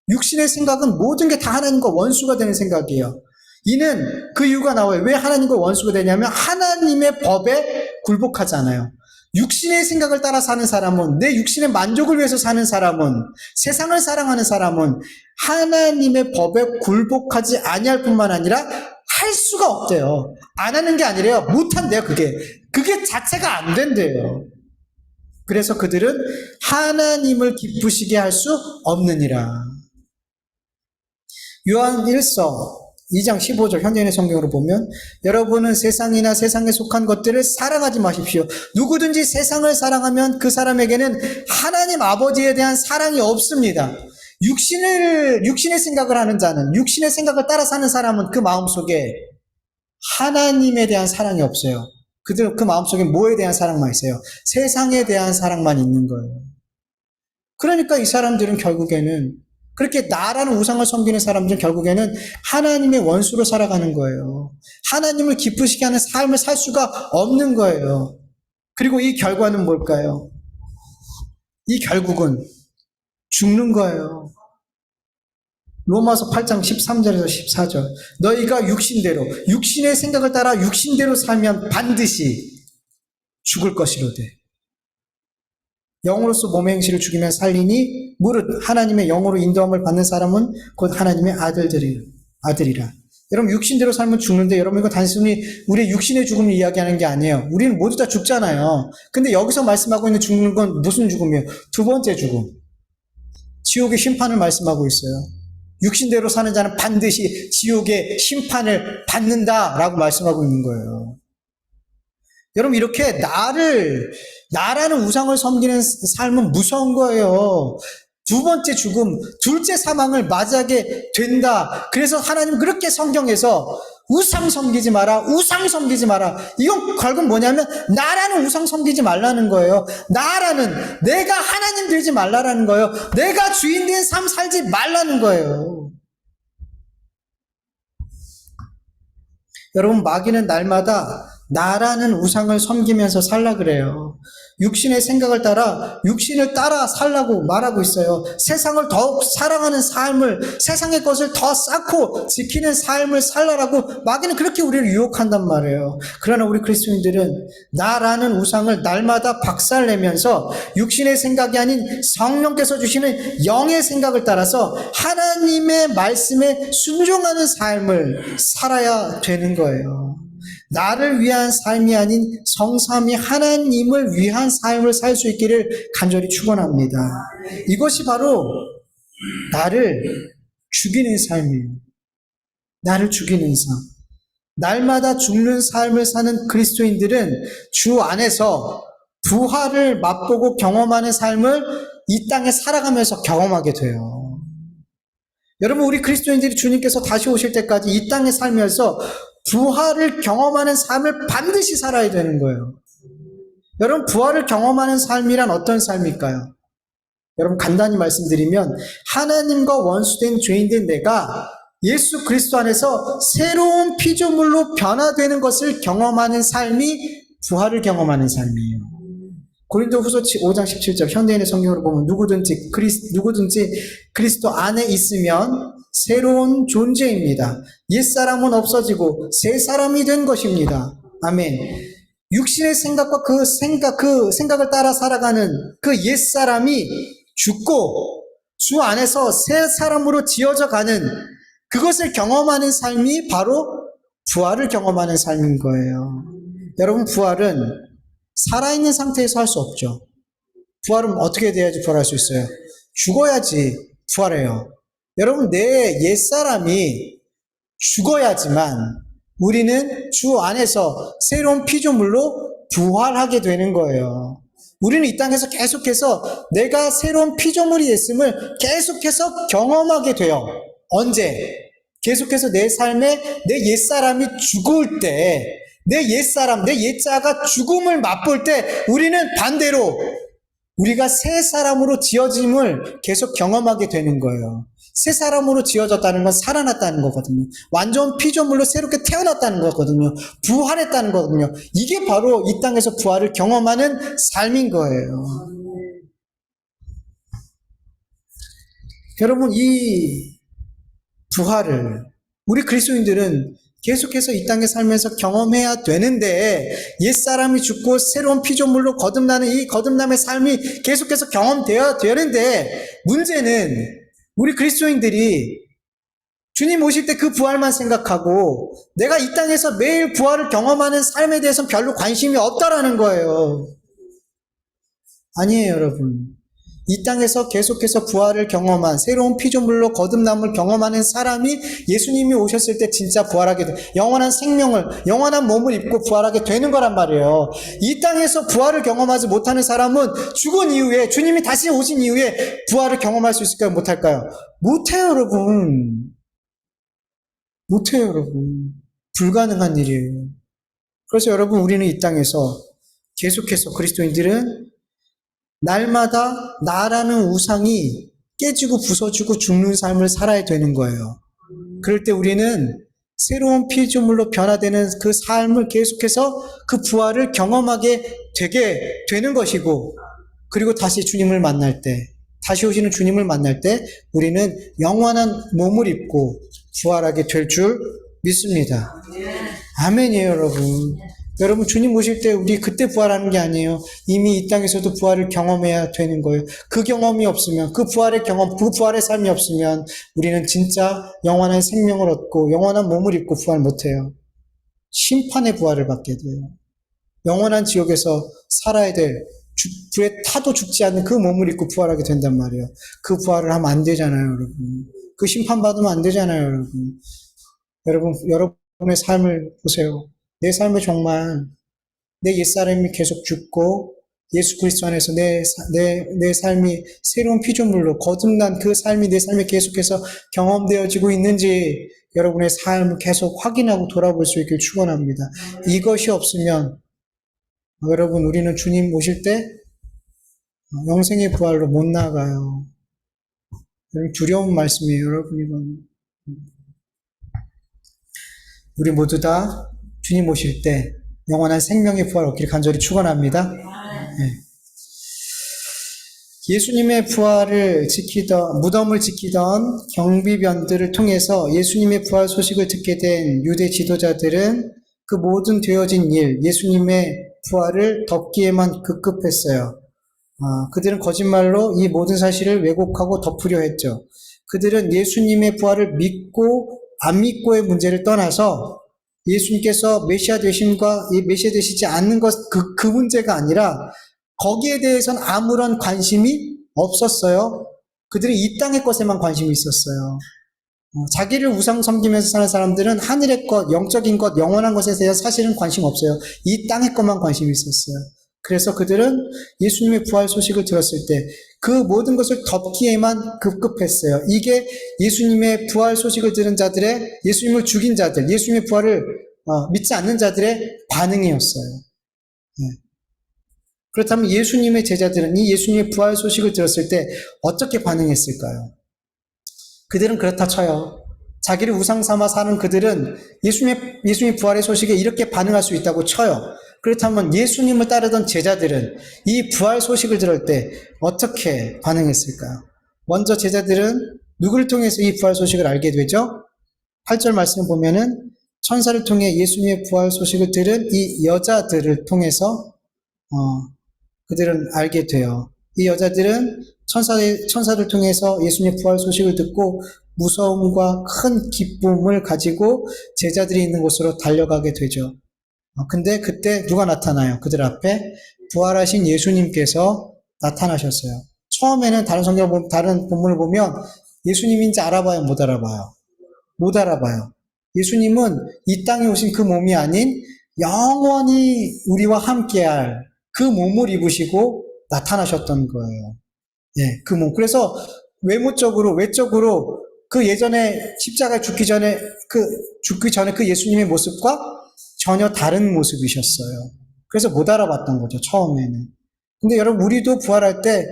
육신의 생각은 모든 게 다 하나님과 원수가 되는 생각이에요. 이는 그 이유가 나와요. 왜 하나님과 원수가 되냐면 하나님의 법에 굴복하지 않아요. 육신의 생각을 따라 사는 사람은, 내 육신의 만족을 위해서 사는 사람은, 세상을 사랑하는 사람은 하나님의 법에 굴복하지 아니할 뿐만 아니라 할 수가 없대요. 안 하는 게 아니래요. 못한대요. 그게 자체가 안 된대요. 그래서 그들은 하나님을 기쁘시게 할 수 없느니라. 요한 1서 2장 15절 현대인의 성경으로 보면 여러분은 세상이나 세상에 속한 것들을 사랑하지 마십시오. 누구든지 세상을 사랑하면 그 사람에게는 하나님 아버지에 대한 사랑이 없습니다. 육신의 생각을 하는 자는, 육신의 생각을 따라 사는 사람은 그 마음속에 하나님에 대한 사랑이 없어요. 그 마음속에 뭐에 대한 사랑만 있어요? 세상에 대한 사랑만 있는 거예요. 그러니까 이 사람들은 결국에는 그렇게 나라는 우상을 섬기는 사람들은 결국에는 하나님의 원수로 살아가는 거예요. 하나님을 기쁘시게 하는 삶을 살 수가 없는 거예요. 그리고 이 결과는 뭘까요? 이 결국은 죽는 거예요. 로마서 8장 13절에서 14절. 너희가 육신의 생각을 따라 육신대로 살면 반드시 죽을 것이로되 영으로서 몸의 행실을 죽이면 살리니 무릇 하나님의 영으로 인도함을 받는 사람은 곧 하나님의 아들이라. 여러분 육신대로 살면 죽는데 여러분 이거 단순히 우리의 육신의 죽음을 이야기하는 게 아니에요. 우리는 모두 다 죽잖아요. 근데 여기서 말씀하고 있는 죽는 건 무슨 죽음이에요? 두 번째 죽음. 지옥의 심판을 말씀하고 있어요. 육신대로 사는 자는 반드시 지옥의 심판을 받는다라고 말씀하고 있는 거예요. 여러분 이렇게 나라는 우상을 섬기는 삶은 무서운 거예요. 두 번째 죽음, 둘째 사망을 맞이하게 된다. 그래서 하나님 그렇게 성경에서 우상 섬기지 마라. 이건 결국 뭐냐면 나라는 우상 섬기지 말라는 거예요. 내가 하나님 되지 말라라는 거예요. 내가 주인 된 삶 살지 말라는 거예요. 여러분 마귀는 날마다 나라는 우상을 섬기면서 살라 그래요. 육신의 생각을 따라 육신을 따라 살라고 말하고 있어요. 세상을 더욱 사랑하는 삶을, 세상의 것을 더 쌓고 지키는 삶을 살라라고 마귀는 그렇게 우리를 유혹한단 말이에요. 그러나 우리 그리스도인들은 나라는 우상을 날마다 박살내면서 육신의 생각이 아닌 성령께서 주시는 영의 생각을 따라서 하나님의 말씀에 순종하는 삶을 살아야 되는 거예요. 나를 위한 삶이 아닌 성삼위 하나님을 위한 삶을 살 수 있기를 간절히 축원합니다. 이것이 바로 나를 죽이는 삶이에요. 나를 죽이는 삶. 날마다 죽는 삶을 사는 그리스도인들은 주 안에서 부활을 맛보고 경험하는 삶을 이 땅에 살아가면서 경험하게 돼요. 여러분 우리 그리스도인들이 주님께서 다시 오실 때까지 이 땅에 살면서 부활을 경험하는 삶을 반드시 살아야 되는 거예요. 여러분, 부활을 경험하는 삶이란 어떤 삶일까요? 여러분, 간단히 말씀드리면 하나님과 원수된 죄인된 내가 예수 그리스도 안에서 새로운 피조물로 변화되는 것을 경험하는 삶이 부활을 경험하는 삶이에요. 고린도후서 5장 17절 현대인의 성경으로 보면 누구든지 그리스도 안에 있으면 새로운 존재입니다. 옛사람은 없어지고 새 사람이 된 것입니다. 아멘. 육신의 생각과 그 생각을 따라 살아가는 그 옛사람이 죽고 주 안에서 새 사람으로 지어져 가는 그것을 경험하는 삶이 바로 부활을 경험하는 삶인 거예요. 여러분, 부활은 살아있는 상태에서 할 수 없죠. 부활은 어떻게 돼야지 부활할 수 있어요? 죽어야지 부활해요. 여러분, 내 옛사람이 죽어야지만 우리는 주 안에서 새로운 피조물로 부활하게 되는 거예요. 우리는 이 땅에서 계속해서 내가 새로운 피조물이 됐음을 계속해서 경험하게 돼요. 언제? 계속해서 내 삶에 내 옛사람이 죽을 때, 내 옛사람, 내 옛자가 죽음을 맛볼 때 우리는 반대로 우리가 새 사람으로 지어짐을 계속 경험하게 되는 거예요. 새 사람으로 지어졌다는 건 살아났다는 거거든요. 완전 피조물로 새롭게 태어났다는 거거든요. 부활했다는 거거든요. 이게 바로 이 땅에서 부활을 경험하는 삶인 거예요. 여러분, 이 부활을 우리 그리스도인들은 계속해서 이 땅에 살면서 경험해야 되는데, 옛사람이 죽고 새로운 피조물로 거듭나는 이 거듭남의 삶이 계속해서 경험되어야 되는데, 문제는 우리 그리스도인들이 주님 오실 때 그 부활만 생각하고 내가 이 땅에서 매일 부활을 경험하는 삶에 대해서는 별로 관심이 없다라는 거예요. 아니에요, 여러분. 이 땅에서 계속해서 부활을 경험한 새로운 피조물로 거듭남을 경험하는 사람이 예수님이 오셨을 때 진짜 부활하게 돼, 영원한 생명을, 영원한 몸을 입고 부활하게 되는 거란 말이에요. 이 땅에서 부활을 경험하지 못하는 사람은 죽은 이후에, 주님이 다시 오신 이후에 부활을 경험할 수 있을까요? 못할까요? 못해요, 여러분. 못해요, 여러분. 불가능한 일이에요. 그래서 여러분, 우리는 이 땅에서 계속해서 그리스도인들은 날마다 나라는 우상이 깨지고 부서지고 죽는 삶을 살아야 되는 거예요. 그럴 때 우리는 새로운 피조물로 변화되는 그 삶을 계속해서 그 부활을 경험하게 되게 되는 것이고, 그리고 다시 주님을 만날 때, 다시 오시는 주님을 만날 때 우리는 영원한 몸을 입고 부활하게 될 줄 믿습니다. 아멘이에요, 여러분. 여러분, 주님 오실 때 우리 그때 부활하는 게 아니에요. 이미 이 땅에서도 부활을 경험해야 되는 거예요. 그 경험이 없으면, 그 부활의 경험, 그 부활의 삶이 없으면 우리는 진짜 영원한 생명을 얻고 영원한 몸을 입고 부활 못해요. 심판의 부활을 받게 돼요. 영원한 지옥에서 살아야 될, 불에 타도 죽지 않는 그 몸을 입고 부활하게 된단 말이에요. 그 부활을 하면 안 되잖아요, 여러분. 그 심판받으면 안 되잖아요, 여러분. 여러분의 삶을 보세요. 내 삶에 정말 내 옛사람이 계속 죽고 예수 그리스도 안에서 내 삶이 새로운 피조물로 거듭난 그 삶이 내 삶에 계속해서 경험되어지고 있는지 여러분의 삶을 계속 확인하고 돌아볼 수 있길 축원합니다. 이것이 없으면 여러분, 우리는 주님 오실 때 영생의 부활로 못 나가요. 두려운 말씀이에요, 여러분. 이건 우리 모두 다 주님 오실 때 영원한 생명의 부활 얻기를 간절히 축원합니다. 네. 예수님의 부활을 무덤을 지키던 경비병들을 통해서 예수님의 부활 소식을 듣게 된 유대 지도자들은 그 모든 되어진 일, 예수님의 부활을 덮기에만 급급했어요. 그들은 거짓말로 이 모든 사실을 왜곡하고 덮으려 했죠. 그들은 예수님의 부활을 믿고 안 믿고의 문제를 떠나서 예수님께서 메시아 되심과 메시아 되시지 않는 것, 그 문제가 아니라 거기에 대해서는 아무런 관심이 없었어요. 그들이 이 땅의 것에만 관심이 있었어요. 자기를 우상 섬기면서 사는 사람들은 하늘의 것, 영적인 것, 영원한 것에 대해 사실은 관심 없어요. 이 땅의 것만 관심이 있었어요. 그래서 그들은 예수님의 부활 소식을 들었을 때 그 모든 것을 덮기에만 급급했어요. 이게 예수님의 부활 소식을 들은 자들의, 예수님을 죽인 자들, 예수님의 부활을 믿지 않는 자들의 반응이었어요. 네. 그렇다면 예수님의 제자들은 이 예수님의 부활 소식을 들었을 때 어떻게 반응했을까요? 그들은 그렇다 쳐요. 자기를 우상 삼아 사는 그들은 예수님의 부활의 소식에 이렇게 반응할 수 있다고 쳐요. 그렇다면 예수님을 따르던 제자들은 이 부활 소식을 들을 때 어떻게 반응했을까요? 먼저 제자들은 누구를 통해서 이 부활 소식을 알게 되죠? 8절 말씀을 보면은 천사를 통해 예수님의 부활 소식을 들은 이 여자들을 통해서 그들은 알게 돼요. 이 여자들은 천사를 통해서 예수님의 부활 소식을 듣고 무서움과 큰 기쁨을 가지고 제자들이 있는 곳으로 달려가게 되죠. 근데 그때 누가 나타나요? 그들 앞에 부활하신 예수님께서 나타나셨어요. 처음에는 다른 본문을 보면 예수님인지 알아봐요, 못 알아봐요? 못 알아봐요. 예수님은 이 땅에 오신 그 몸이 아닌 영원히 우리와 함께할 그 몸을 입으시고 나타나셨던 거예요. 예, 그 몸. 그래서 외적으로 그 예전에 십자가에 죽기 전에 그 예수님의 모습과 전혀 다른 모습이셨어요. 그래서 못 알아봤던 거죠, 처음에는. 근데 여러분, 우리도 부활할 때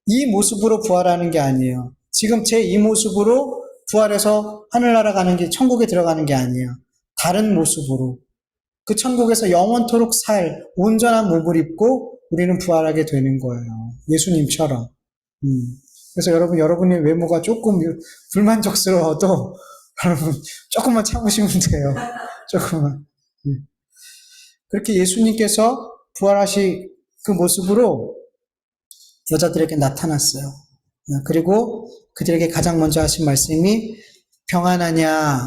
이 모습으로 부활하는 게 아니에요. 지금 제 이 모습으로 부활해서 하늘나라 가는 게, 천국에 들어가는 게 아니에요. 다른 모습으로. 그 천국에서 영원토록 살 온전한 몸을 입고 우리는 부활하게 되는 거예요. 예수님처럼. 그래서 여러분의 외모가 조금 불만족스러워도 여러분 조금만 참으시면 돼요. 조금만. 그렇게 예수님께서 부활하신 그 모습으로 여자들에게 나타났어요. 그리고 그들에게 가장 먼저 하신 말씀이 평안하냐,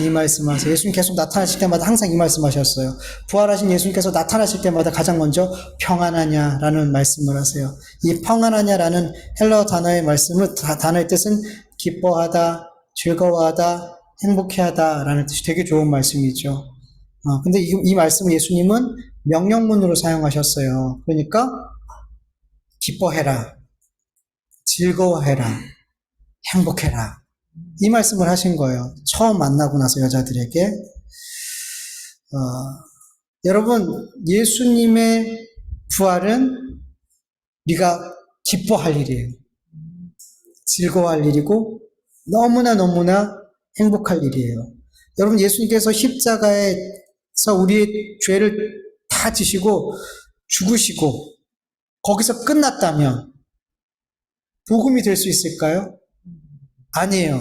이 말씀하세요. 예수님 계속 나타나실 때마다 항상 이 말씀하셨어요. 부활하신 예수님께서 나타나실 때마다 가장 먼저 평안하냐라는 말씀을 하세요. 이 평안하냐라는 헬라어 단어의 단어의 뜻은 기뻐하다, 즐거워하다, 행복해하다라는 뜻이 되게 좋은 말씀이죠. 근데 이 말씀을 예수님은 명령문으로 사용하셨어요. 그러니까 기뻐해라, 즐거워해라, 행복해라. 이 말씀을 하신 거예요. 처음 만나고 나서 여자들에게. 여러분, 예수님의 부활은 우리가 기뻐할 일이에요. 즐거워할 일이고 너무나 행복할 일이에요. 여러분, 예수님께서 십자가에서 우리의 죄를 다 지시고 죽으시고 거기서 끝났다면 복음이 될 수 있을까요? 아니에요.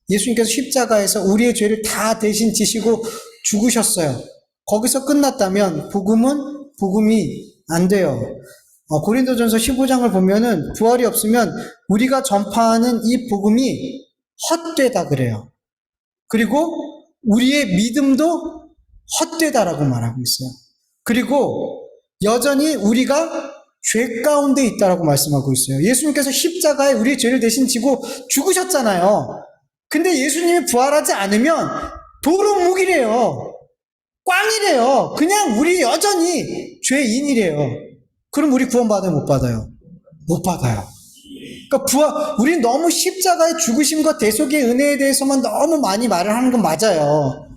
예수님께서 십자가에서 우리의 죄를 다 대신 지시고 죽으셨어요. 거기서 끝났다면 복음이 안 돼요. 고린도전서 15장을 보면은 부활이 없으면 우리가 전파하는 이 복음이 헛되다 그래요. 그리고 우리의 믿음도 헛되다라고 말하고 있어요. 그리고 여전히 우리가 죄 가운데 있다라고 말씀하고 있어요. 예수님께서 십자가에 우리의 죄를 대신 지고 죽으셨잖아요. 근데 예수님이 부활하지 않으면 도루묵이래요. 꽝이래요. 그냥 우리 여전히 죄인이래요. 그럼 우리 구원받아요, 못 받아요? 못 받아요. 그러니까 우리는 너무 십자가의 죽으심과 대속의 은혜에 대해서만 너무 많이 말을 하는 건 맞아요.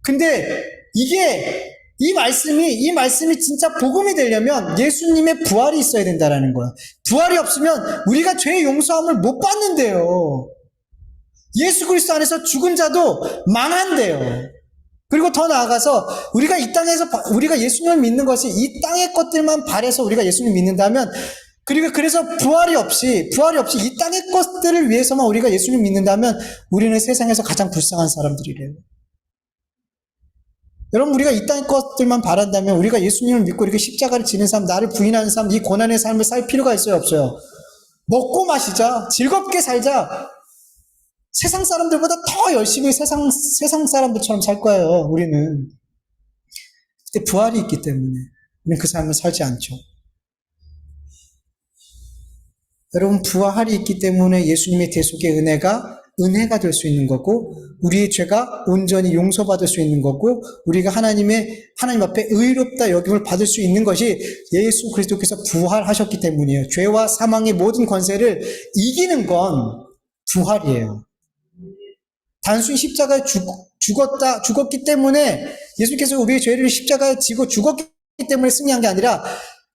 근데 이 말씀이 진짜 복음이 되려면 예수님의 부활이 있어야 된다라는 거예요. 부활이 없으면 우리가 죄의 용서함을 못 받는데요. 예수 그리스도 안에서 죽은 자도 망한대요. 그리고 더 나아가서 우리가 이 땅에서 우리가 예수님을 믿는 것이 이 땅의 것들만 바래서 우리가 예수님을 믿는다면, 그리고 그래서 부활이 없이 이 땅의 것들을 위해서만 우리가 예수님을 믿는다면 우리는 세상에서 가장 불쌍한 사람들이래요. 여러분, 우리가 이 땅의 것들만 바란다면 우리가 예수님을 믿고 이렇게 십자가를 지는 사람, 나를 부인하는 사람, 이 고난의 삶을 살 필요가 있어요, 없어요? 먹고 마시자, 즐겁게 살자. 세상 사람들보다 더 열심히 세상 사람들처럼 살 거예요, 우리는. 근데 부활이 있기 때문에 우리는 그 삶을 살지 않죠. 여러분, 부활이 있기 때문에 예수님의 대속의 은혜가 될 수 있는 거고, 우리의 죄가 온전히 용서받을 수 있는 거고, 우리가 하나님 앞에 의롭다 여김을 받을 수 있는 것이 예수 그리스도께서 부활하셨기 때문이에요. 죄와 사망의 모든 권세를 이기는 건 부활이에요. 단순히 십자가에 죽었기 때문에 예수께서 우리의 죄를 십자가에 지고 죽었기 때문에 승리한 게 아니라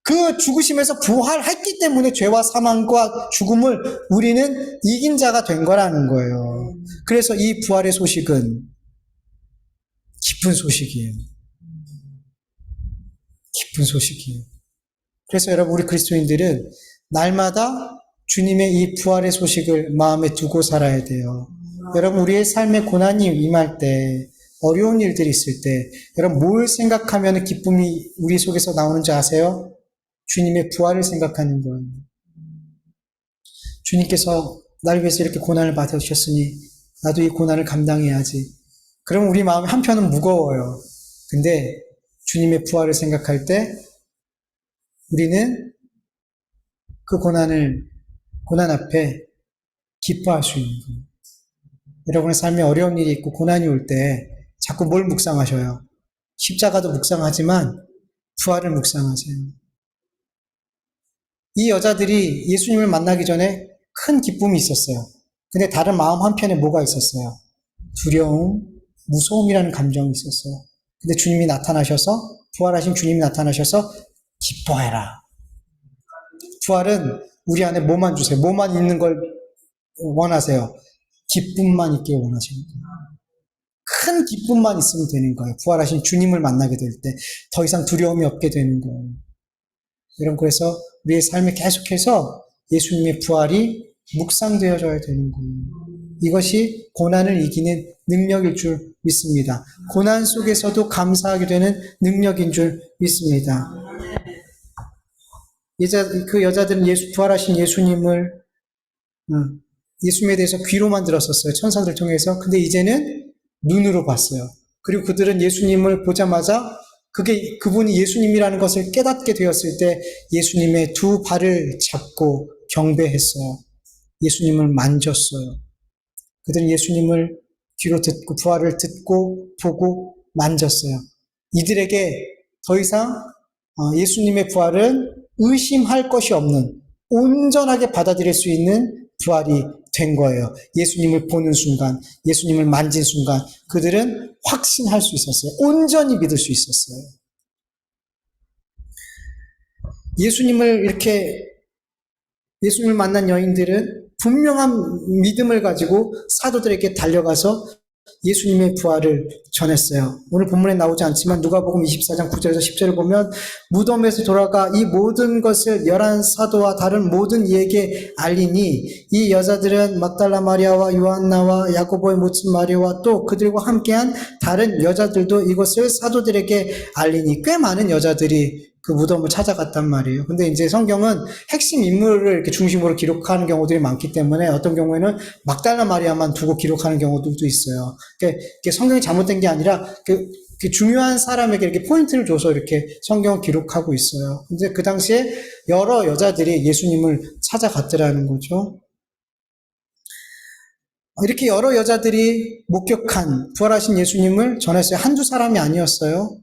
그 죽으심에서 부활했기 때문에 죄와 사망과 죽음을 우리는 이긴 자가 된 거라는 거예요. 그래서 이 부활의 소식은 기쁜 소식이에요. 기쁜 소식이에요. 그래서 여러분, 우리 그리스도인들은 날마다 주님의 이 부활의 소식을 마음에 두고 살아야 돼요. 여러분, 우리의 삶에 고난이 임할 때, 어려운 일들이 있을 때, 여러분 뭘 생각하면 기쁨이 우리 속에서 나오는지 아세요? 주님의 부활을 생각하는 거예요. 주님께서 나를 위해서 이렇게 고난을 받으셨으니 나도 이 고난을 감당해야지. 그럼 우리 마음이 한편은 무거워요. 근데 주님의 부활을 생각할 때 우리는 그 고난 앞에 기뻐할 수 있는 거예요. 여러분의 삶에 어려운 일이 있고 고난이 올 때 자꾸 뭘 묵상하셔요? 십자가도 묵상하지만 부활을 묵상하세요. 이 여자들이 예수님을 만나기 전에 큰 기쁨이 있었어요. 근데 다른 마음 한편에 뭐가 있었어요? 두려움, 무서움이라는 감정이 있었어요. 근데 주님이 나타나셔서, 부활하신 주님이 나타나셔서 기뻐해라. 부활은 우리 안에 뭐만 주세요? 뭐만 있는 걸 원하세요? 기쁨만 있게 원하시는 거예요. 큰 기쁨만 있으면 되는 거예요. 부활하신 주님을 만나게 될 때 더 이상 두려움이 없게 되는 거예요. 여러분, 그래서 우리의 삶에 계속해서 예수님의 부활이 묵상되어져야 되는 거예요. 이것이 고난을 이기는 능력일 줄 믿습니다. 고난 속에서도 감사하게 되는 능력인 줄 믿습니다. 그 여자들은 부활하신 예수님에 대해서 귀로만 들었었어요. 천사들 통해서. 근데 이제는 눈으로 봤어요. 그리고 그들은 예수님을 보자마자 그분이 예수님이라는 것을 깨닫게 되었을 때 예수님의 두 발을 잡고 경배했어요. 예수님을 만졌어요. 그들은 예수님을 귀로 듣고 부활을 듣고 보고 만졌어요. 이들에게 더 이상 예수님의 부활은 의심할 것이 없는, 온전하게 받아들일 수 있는 부활이 된 거예요. 예수님을 보는 순간, 예수님을 만진 순간 그들은 확신할 수 있었어요. 온전히 믿을 수 있었어요. 예수님을 만난 여인들은 분명한 믿음을 가지고 사도들에게 달려가서 예수님의 부활을 전했어요. 오늘 본문에 나오지 않지만 누가복음 24장 9절에서 10절을 보면 무덤에서 돌아가 이 모든 것을 11사도와 다른 모든 이에게 알리니 이 여자들은 막달라 마리아와 요한나와 야고보의 모친 마리아와 또 그들과 함께한 다른 여자들도 이것을 사도들에게 알리니 꽤 많은 여자들이 그 무덤을 찾아갔단 말이에요. 근데 이제 성경은 핵심 인물을 이렇게 중심으로 기록하는 경우들이 많기 때문에 어떤 경우에는 막달라 마리아만 두고 기록하는 경우들도 있어요. 그게 성경이 잘못된 게 아니라 그 중요한 사람에게 이렇게 포인트를 줘서 이렇게 성경을 기록하고 있어요. 근데 그 당시에 여러 여자들이 예수님을 찾아갔더라는 거죠. 이렇게 여러 여자들이 목격한 부활하신 예수님을 전했어요. 한두 사람이 아니었어요.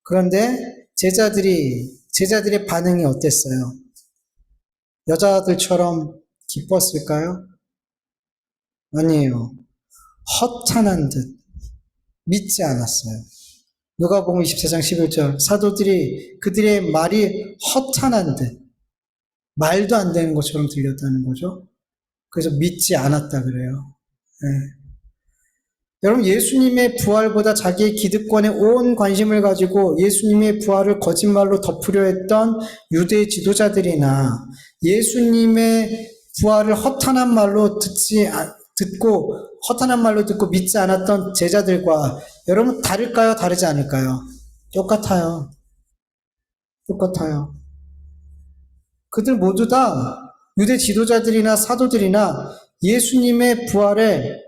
그런데 제자들의 반응이 어땠어요? 여자들처럼 기뻤을까요? 아니에요. 허탄한 듯 믿지 않았어요. 누가복음 24장 11절 사도들이 그들의 말이 허탄한 듯 말도 안 되는 것처럼 들렸다는 거죠. 그래서 믿지 않았다 그래요. 네. 여러분, 예수님의 부활보다 자기의 기득권에 온 관심을 가지고 예수님의 부활을 거짓말로 덮으려 했던 유대 지도자들이나 예수님의 부활을 허탄한 말로 듣고 믿지 않았던 제자들과 여러분 다를까요? 다르지 않을까요? 똑같아요. 그들 모두 다 유대 지도자들이나 사도들이나 예수님의 부활에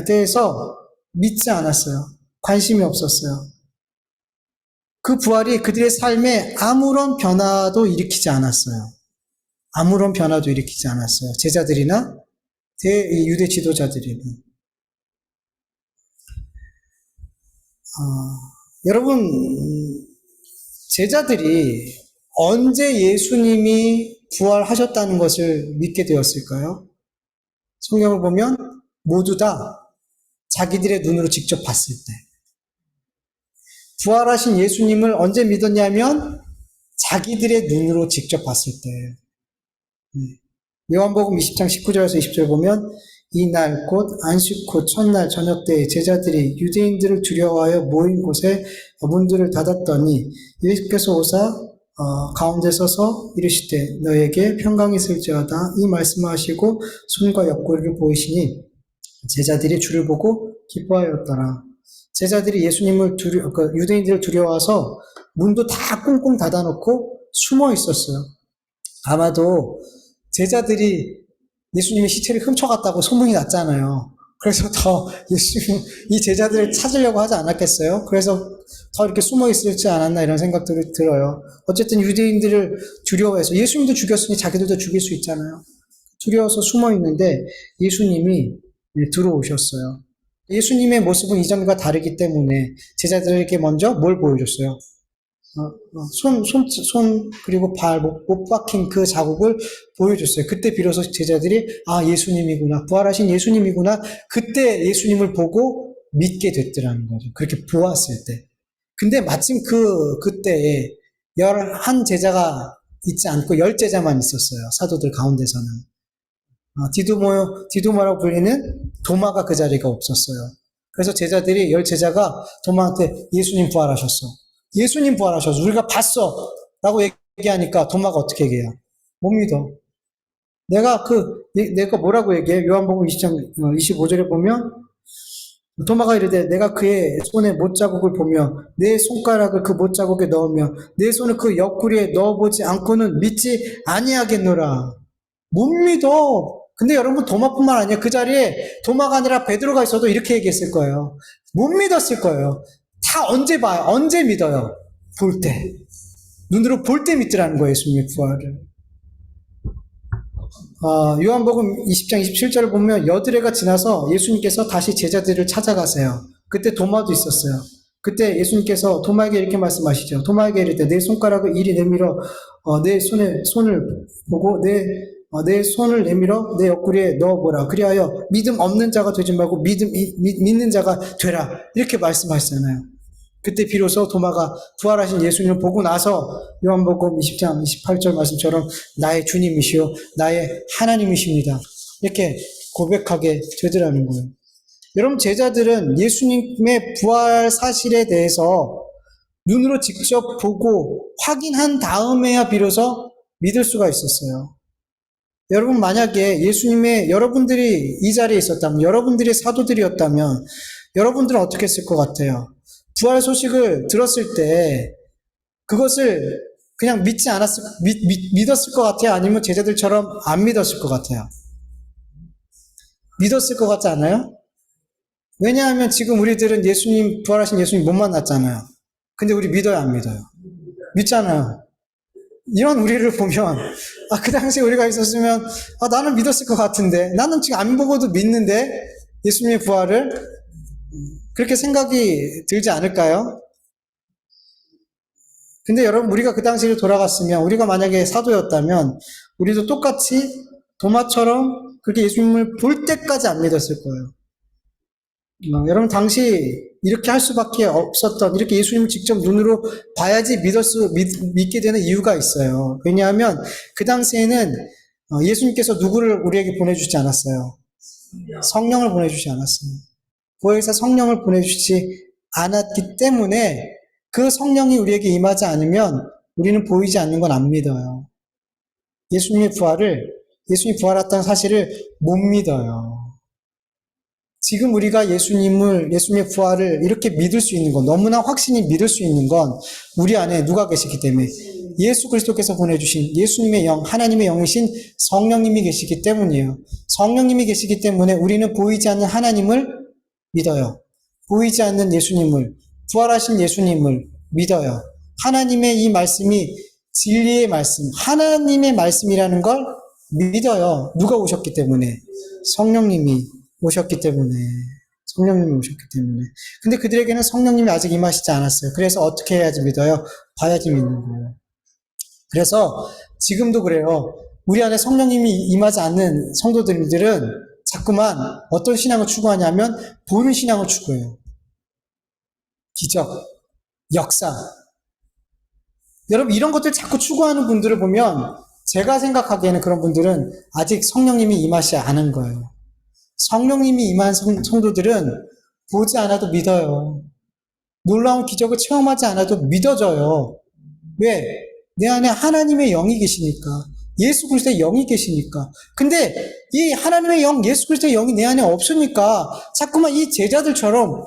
대해서 믿지 않았어요. 관심이 없었어요. 그 부활이 그들의 삶에 아무런 변화도 일으키지 않았어요. 제자들이나 유대 지도자들이나. 여러분, 제자들이 언제 예수님이 부활하셨다는 것을 믿게 되었을까요? 성경을 보면 모두 다 자기들의 눈으로 직접 봤을 때. 부활하신 예수님을 언제 믿었냐면 자기들의 눈으로 직접 봤을 때. 요한복음 20장 19절에서 20절 보면 이날 곧 안식 후 첫날 저녁 때에 제자들이 유대인들을 두려워하여 모인 곳에 문들을 닫았더니 예수께서 오사 가운데 서서 이르시되 너에게 평강이 있을지어다 이 말씀을 하시고 손과 옆구리를 보이시니 제자들이 주를 보고 기뻐하였더라. 제자들이 예수님을 유대인들을 두려워해서 문도 다 꽁꽁 닫아놓고 숨어 있었어요. 아마도 제자들이 예수님의 시체를 훔쳐갔다고 소문이 났잖아요. 그래서 더 예수님, 이 제자들을 찾으려고 하지 않았겠어요? 그래서 더 이렇게 숨어 있을지 않았나 이런 생각들이 들어요. 어쨌든 유대인들을 두려워해서 예수님도 죽였으니 자기들도 죽일 수 있잖아요. 두려워서 숨어 있는데 예수님이 들어오셨어요. 예수님의 모습은 이전과 다르기 때문에 제자들에게 먼저 뭘 보여줬어요? 그리고 발, 못 박힌 그 자국을 보여줬어요. 그때 비로소 제자들이, 예수님이구나. 부활하신 예수님이구나. 그때 예수님을 보고 믿게 됐더라는 거죠. 그렇게 보았을 때. 근데 마침 그때에 11제자가 있지 않고 10제자만 있었어요. 사도들 가운데서는. 디두모라고 불리는 도마가 그 자리가 없었어요. 그래서 제자들이 10제자가 도마한테 예수님 부활하셨어. 예수님 부활하셔서 우리가 봤어 라고 얘기하니까 도마가 어떻게 얘기해요? 못 믿어. 내가 뭐라고 얘기해? 요한복음 20장 25절에 보면 도마가 이르되 내가 그의 손에 못자국을 보며 내 손가락을 그 못자국에 넣으며 내 손을 그 옆구리에 넣어보지 않고는 믿지 아니하겠노라. 못 믿어. 근데 여러분 도마뿐만 아니라 그 자리에 도마가 아니라 베드로가 있어도 이렇게 얘기했을 거예요. 못 믿었을 거예요. 다 언제 봐요? 언제 믿어요? 볼 때. 눈으로 볼 때 믿더라는 거예요, 예수님의 부활을. 요한복음 20장 27절을 보면 여드레가 지나서 예수님께서 다시 제자들을 찾아가세요. 그때 도마도 있었어요. 그때 예수님께서 도마에게 이렇게 말씀하시죠. 도마에게 이르되 내 손가락을 이리 내밀어 내 손을 보고 내 손을 내밀어 내 옆구리에 넣어보라. 그리하여 믿음 없는 자가 되지 말고 믿는 자가 되라. 이렇게 말씀하시잖아요. 그때 비로소 도마가 부활하신 예수님을 보고 나서 요한복음 20장 28절 말씀처럼 나의 주님이시오 나의 하나님이십니다. 이렇게 고백하게 되더라는 거예요. 여러분 제자들은 예수님의 부활 사실에 대해서 눈으로 직접 보고 확인한 다음에야 비로소 믿을 수가 있었어요. 여러분 만약에 여러분들이 이 자리에 있었다면 여러분들이 사도들이었다면 여러분들은 어떻게 했을 것 같아요? 부활 소식을 들었을 때 그것을 그냥 믿었을 것 같아요? 아니면 제자들처럼 안 믿었을 것 같아요? 믿었을 것 같지 않아요? 왜냐하면 지금 우리들은 부활하신 예수님 못 만났잖아요. 근데 우리 믿어요, 안 믿어요? 믿잖아요. 이런 우리를 보면, 그 당시에 우리가 있었으면, 나는 믿었을 것 같은데, 나는 지금 안 보고도 믿는데, 예수님의 부활을, 그렇게 생각이 들지 않을까요? 근데 여러분, 우리가 그 당시를 돌아갔으면, 우리가 만약에 사도였다면, 우리도 똑같이 도마처럼 그렇게 예수님을 볼 때까지 안 믿었을 거예요. 여러분, 당시 이렇게 할 수밖에 없었던, 이렇게 예수님을 직접 눈으로 봐야지 믿게 되는 이유가 있어요. 왜냐하면 그 당시에는 예수님께서 누구를 우리에게 보내주지 않았어요. 성령을 보내주지 않았어요. 교회에서 성령을 보내주지 않았기 때문에 그 성령이 우리에게 임하지 않으면 우리는 보이지 않는 건 안 믿어요. 예수님이 부활했다는 사실을 못 믿어요. 지금 우리가 예수님의 부활을 이렇게 믿을 수 있는 건, 너무나 확신이 믿을 수 있는 건 우리 안에 누가 계시기 때문에 예수 그리스도께서 보내주신 예수님의 영, 하나님의 영이신 성령님이 계시기 때문이에요. 성령님이 계시기 때문에 우리는 보이지 않는 하나님을 믿어요. 보이지 않는 예수님을, 부활하신 예수님을 믿어요. 하나님의 이 말씀이 진리의 말씀, 하나님의 말씀이라는 걸 믿어요. 누가 오셨기 때문에? 성령님이 오셨기 때문에. 근데 그들에게는 성령님이 아직 임하시지 않았어요. 그래서 어떻게 해야지 믿어요? 봐야지 믿는 거예요. 그래서 지금도 그래요. 우리 안에 성령님이 임하지 않는 성도들은 자꾸만 어떤 신앙을 추구하냐면 보는 신앙을 추구해요. 기적, 역사. 여러분 이런 것들 자꾸 추구하는 분들을 보면 제가 생각하기에는 그런 분들은 아직 성령님이 임하지 않은 거예요. 성령님이 임한 성도들은 보지 않아도 믿어요. 놀라운 기적을 체험하지 않아도 믿어져요. 왜? 내 안에 하나님의 영이 계시니까. 예수 그리스도의 영이 계시니까. 근데 이 하나님의 영, 예수 그리스도의 영이 내 안에 없으니까 자꾸만 이 제자들처럼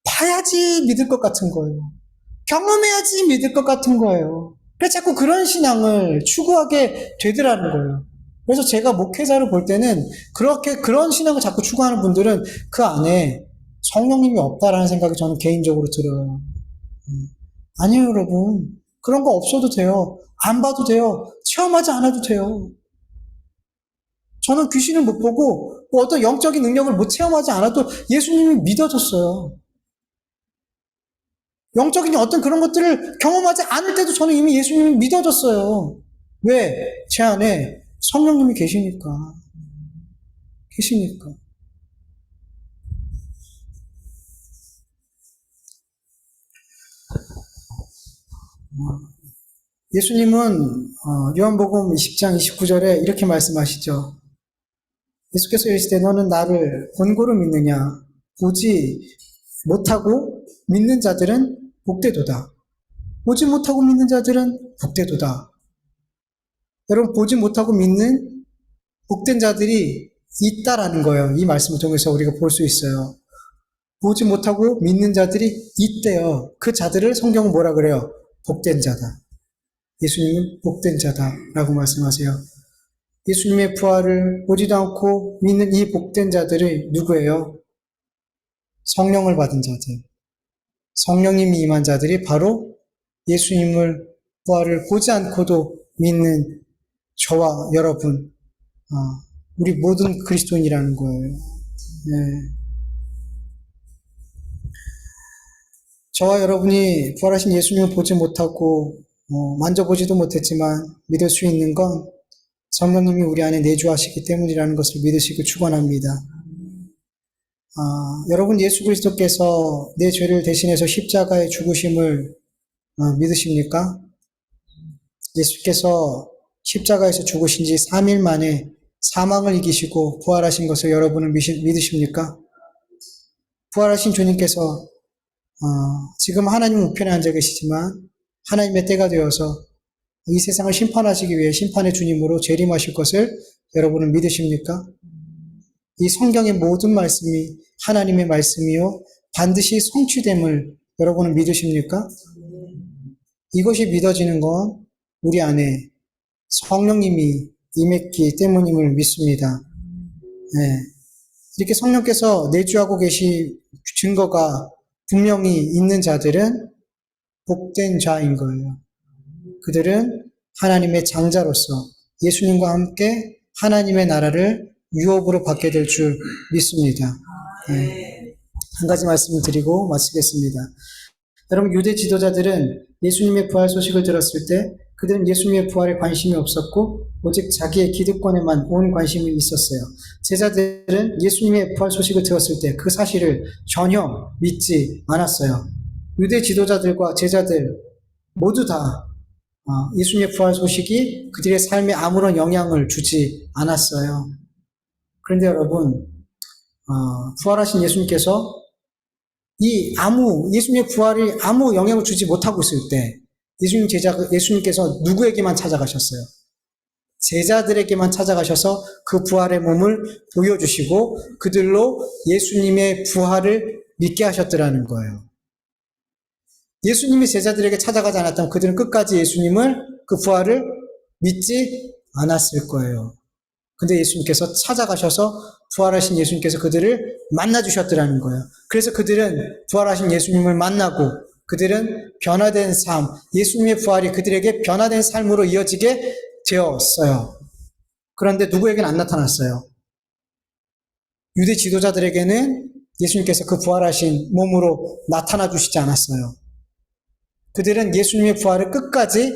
봐야지 믿을 것 같은 거예요. 경험해야지 믿을 것 같은 거예요. 그래서 자꾸 그런 신앙을 추구하게 되더라는 거예요. 그래서 제가 목회자를 볼 때는 그런 신앙을 자꾸 추구하는 분들은 그 안에 성령님이 없다라는 생각이 저는 개인적으로 들어요. 아니에요, 여러분. 그런 거 없어도 돼요. 안 봐도 돼요. 체험하지 않아도 돼요. 저는 귀신을 못 보고 뭐 어떤 영적인 능력을 못 체험하지 않아도 예수님이 믿어졌어요. 영적인 어떤 그런 것들을 경험하지 않을 때도 저는 이미 예수님이 믿어졌어요. 왜? 제 안에 성령님이 계시니까. 계시니까. 예수님은 요한복음 20장 29절에 이렇게 말씀하시죠. 예수께서 이르시되 너는 나를 본고로 믿느냐? 보지 못하고 믿는 자들은 복되도다. 보지 못하고 믿는 자들은 복되도다. 여러분 보지 못하고 믿는 복된 자들이 있다라는 거예요. 이 말씀을 통해서 우리가 볼 수 있어요. 보지 못하고 믿는 자들이 있대요. 그 자들을 성경은 뭐라 그래요? 복된 자다. 예수님은 복된 자다라고 말씀하세요. 예수님의 부활을 보지도 않고 믿는 이 복된 자들이 누구예요? 성령을 받은 자들. 성령님이 임한 자들이 바로 예수님을 부활을 보지 않고도 믿는 저와 여러분, 우리 모든 그리스도인이라는 거예요. 네. 저와 여러분이 부활하신 예수님을 보지 못하고 만져보지도 못했지만 믿을 수 있는 건 성령님이 우리 안에 내주하시기 때문이라는 것을 믿으시기 축원합니다. 여러분 예수 그리스도께서 내 죄를 대신해서 십자가에 죽으심을 믿으십니까? 예수께서 십자가에서 죽으신 지 3일 만에 사망을 이기시고 부활하신 것을 여러분은 믿으십니까? 부활하신 주님께서 지금 하나님 우편에 앉아 계시지만 하나님의 때가 되어서 이 세상을 심판하시기 위해 심판의 주님으로 재림하실 것을 여러분은 믿으십니까? 이 성경의 모든 말씀이 하나님의 말씀이요 반드시 성취됨을 여러분은 믿으십니까? 이것이 믿어지는 건 우리 안에 성령님이 임했기 때문임을 믿습니다. 네. 이렇게 성령께서 내주하고 계신 증거가 분명히 있는 자들은 복된 자인 거예요. 그들은 하나님의 장자로서 예수님과 함께 하나님의 나라를 유업으로 받게 될 줄 믿습니다. 네. 한 가지 말씀을 드리고 마치겠습니다. 여러분 유대 지도자들은 예수님의 부활 소식을 들었을 때 그들은 예수님의 부활에 관심이 없었고 오직 자기의 기득권에만 온 관심이 있었어요. 제자들은 예수님의 부활 소식을 들었을 때 그 사실을 전혀 믿지 않았어요. 유대 지도자들과 제자들 모두 다 예수님의 부활 소식이 그들의 삶에 아무런 영향을 주지 않았어요. 그런데 여러분 부활하신 예수님께서 예수님의 부활이 아무 영향을 주지 못하고 있을 때 예수님께서 누구에게만 찾아가셨어요? 제자들에게만 찾아가셔서 그 부활의 몸을 보여주시고 그들로 예수님의 부활을 믿게 하셨더라는 거예요. 예수님이 제자들에게 찾아가지 않았다면 그들은 끝까지 그 부활을 믿지 않았을 거예요. 근데 예수님께서 찾아가셔서 부활하신 예수님께서 그들을 만나주셨더라는 거예요. 그래서 그들은 부활하신 예수님을 만나고 그들은 변화된 삶, 예수님의 부활이 그들에게 변화된 삶으로 이어지게 되었어요. 그런데 누구에게는 안 나타났어요. 유대 지도자들에게는 예수님께서 그 부활하신 몸으로 나타나 주시지 않았어요. 그들은 예수님의 부활을 끝까지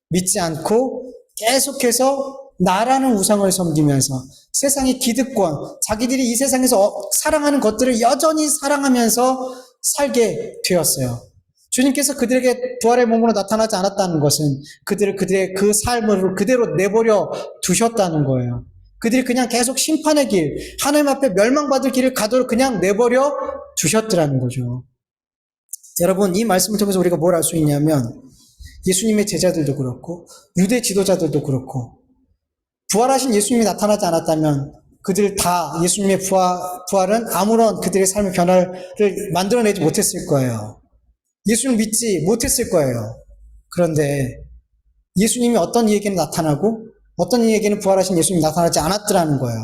믿지 않고 계속해서 나라는 우상을 섬기면서 세상의 기득권, 자기들이 이 세상에서 사랑하는 것들을 여전히 사랑하면서 살게 되었어요. 주님께서 그들에게 부활의 몸으로 나타나지 않았다는 것은 그들의 그 삶을 그대로 내버려 두셨다는 거예요. 그들이 그냥 계속 심판의 길, 하나님 앞에 멸망받을 길을 가도록 그냥 내버려 두셨더라는 거죠. 여러분, 이 말씀을 통해서 우리가 뭘 알 수 있냐면 예수님의 제자들도 그렇고 유대 지도자들도 그렇고 부활하신 예수님이 나타나지 않았다면 그들 다 예수님의 부활은 아무런 그들의 삶의 변화를 만들어내지 못했을 거예요. 예수님을 믿지 못했을 거예요. 그런데 예수님이 어떤 이에게는 나타나고 어떤 이에게는 부활하신 예수님이 나타나지 않았더라는 거예요.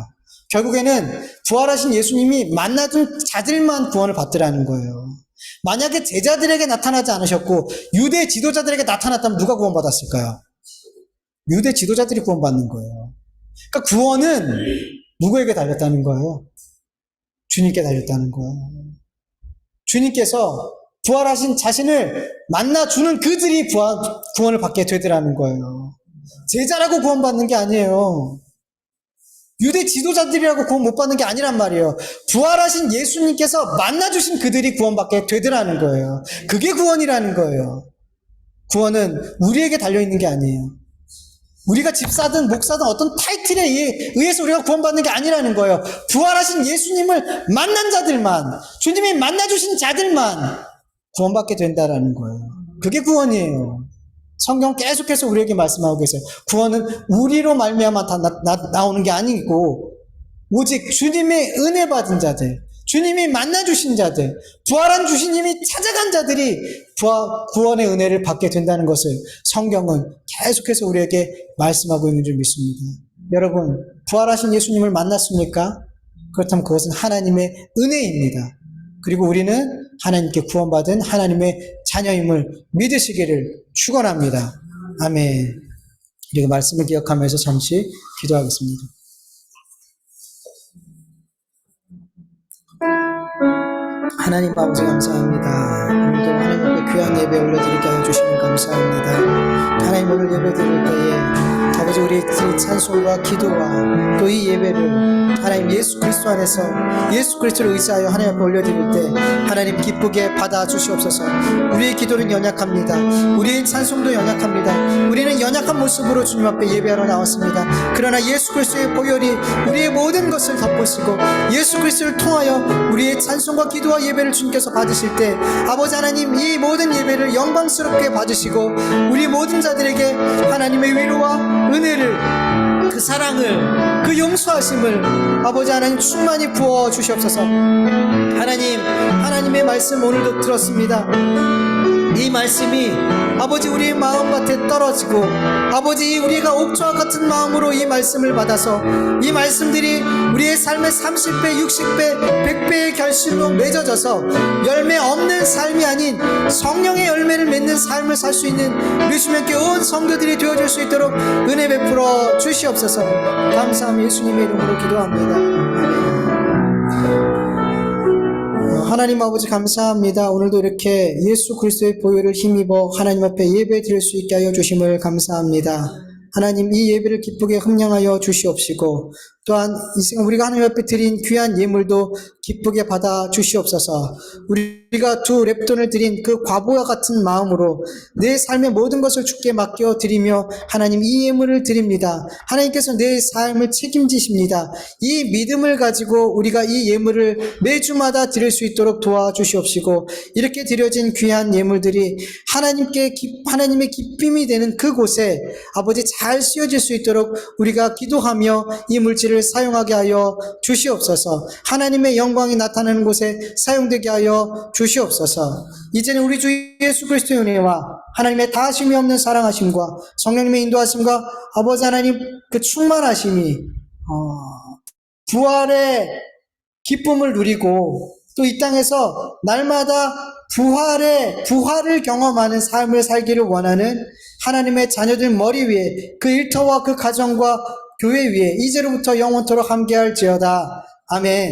결국에는 부활하신 예수님이 만나준 자들만 구원을 받더라는 거예요. 만약에 제자들에게 나타나지 않으셨고 유대 지도자들에게 나타났다면 누가 구원받았을까요? 유대 지도자들이 구원받는 거예요. 그러니까 구원은 누구에게 달렸다는 거예요? 주님께 달렸다는 거예요. 주님께서 부활하신 자신을 만나주는 그들이 구원을 받게 되더라는 거예요. 제자라고 구원받는 게 아니에요. 유대 지도자들이라고 구원 못 받는 게 아니란 말이에요. 부활하신 예수님께서 만나주신 그들이 구원받게 되더라는 거예요. 그게 구원이라는 거예요. 구원은 우리에게 달려있는 게 아니에요. 우리가 집사든 목사든 어떤 타이틀에 의해서 우리가 구원받는 게 아니라는 거예요. 부활하신 예수님을 만난 자들만, 주님이 만나주신 자들만 구원받게 된다라는 거예요. 그게 구원이에요. 성경 계속해서 우리에게 말씀하고 계세요. 구원은 우리로 말미암아 다 나오는 게 아니고 오직 주님의 은혜 받은 자들, 주님이 만나주신 자들, 부활한 주님이 찾아간 자들이 구원의 은혜를 받게 된다는 것을 성경은 계속해서 우리에게 말씀하고 있는 줄 믿습니다. 여러분, 부활하신 예수님을 만났습니까? 그렇다면 그것은 하나님의 은혜입니다. 그리고 우리는 하나님께 구원받은 하나님의 자녀임을 믿으시기를 축원합니다. 아멘. 그리고 말씀을 기억하면서 잠시 기도하겠습니다. 하나님 아버지 감사합니다. 오늘도 하나님 앞에 귀한 예배 올려드리게 하여 주시면 감사합니다. 하나님 오늘 예배 드릴 때에 아버지 우리의 찬송과 기도와 또 이 예배를 하나님 예수 그리스도 안에서 예수 그리스도를 의지하여 하나님 앞에 올려드릴 때 하나님 기쁘게 받아 주시옵소서. 우리의 기도는 연약합니다. 우리의 찬송도 연약합니다. 우리는 연약한 모습으로 주님 앞에 예배하러 나왔습니다. 그러나 예수 그리스도의 보혈이 우리의 모든 것을 덮으시고 예수 그리스도를 통하여 우리의 찬송과 기도와 예배를 주님께서 받으실 때 아버지 하나님 이 모든 예배를 영광스럽게 받으시고 우리 모든 자들에게 하나님의 위로와 은혜를 그 사랑을 그 용서하심을 아버지 하나님 충만히 부어 주시옵소서. 하나님의 말씀 오늘도 들었습니다. 이 말씀이 아버지 우리의 마음밭에 떨어지고 아버지 우리가 옥조와 같은 마음으로 이 말씀을 받아서 이 말씀들이 우리의 삶의 30배, 60배, 100배의 결실로 맺어져서 열매 없는 삶이 아닌 성령의 열매를 맺는 삶을 살 수 있는 우리 주님께 온 성도들이 되어줄 수 있도록 은혜 베풀어 주시옵소서. 감사함 예수님의 이름으로 기도합니다. 아멘. 하나님 아버지 감사합니다. 오늘도 이렇게 예수 그리스도의 보혈을 힘입어 하나님 앞에 예배 드릴 수 있게 하여 주심을 감사합니다. 하나님 이 예배를 기쁘게 함량하여 주시옵시고 또한 이 시간 우리가 하나님 앞에 드린 귀한 예물도 기쁘게 받아 주시옵소서. 우리가 두 랩돈을 드린 그 과부와 같은 마음으로 내 삶의 모든 것을 주께 맡겨 드리며 하나님 이 예물을 드립니다. 하나님께서 내 삶을 책임지십니다. 이 믿음을 가지고 우리가 이 예물을 매주마다 드릴 수 있도록 도와주시옵시고 이렇게 드려진 귀한 예물들이 하나님의 기쁨이 되는 그곳에 아버지 잘 쓰여질 수 있도록 우리가 기도하며 이 물질을 사용하게 하여 주시옵소서. 하나님의 영광이 나타나는 곳에 사용되게 하여 주시옵소서. 이제는 우리 주 예수 그리스도의 은혜와 하나님의 다하심이 없는 사랑하심과 성령님의 인도하심과 아버지 하나님 그 충만하심이 부활의 기쁨을 누리고 또 이 땅에서 날마다 부활을 경험하는 삶을 살기를 원하는 하나님의 자녀들 머리 위에 그 일터와 그 가정과 교회 위에 이제로부터 영원토록 함께할지어다. 아멘.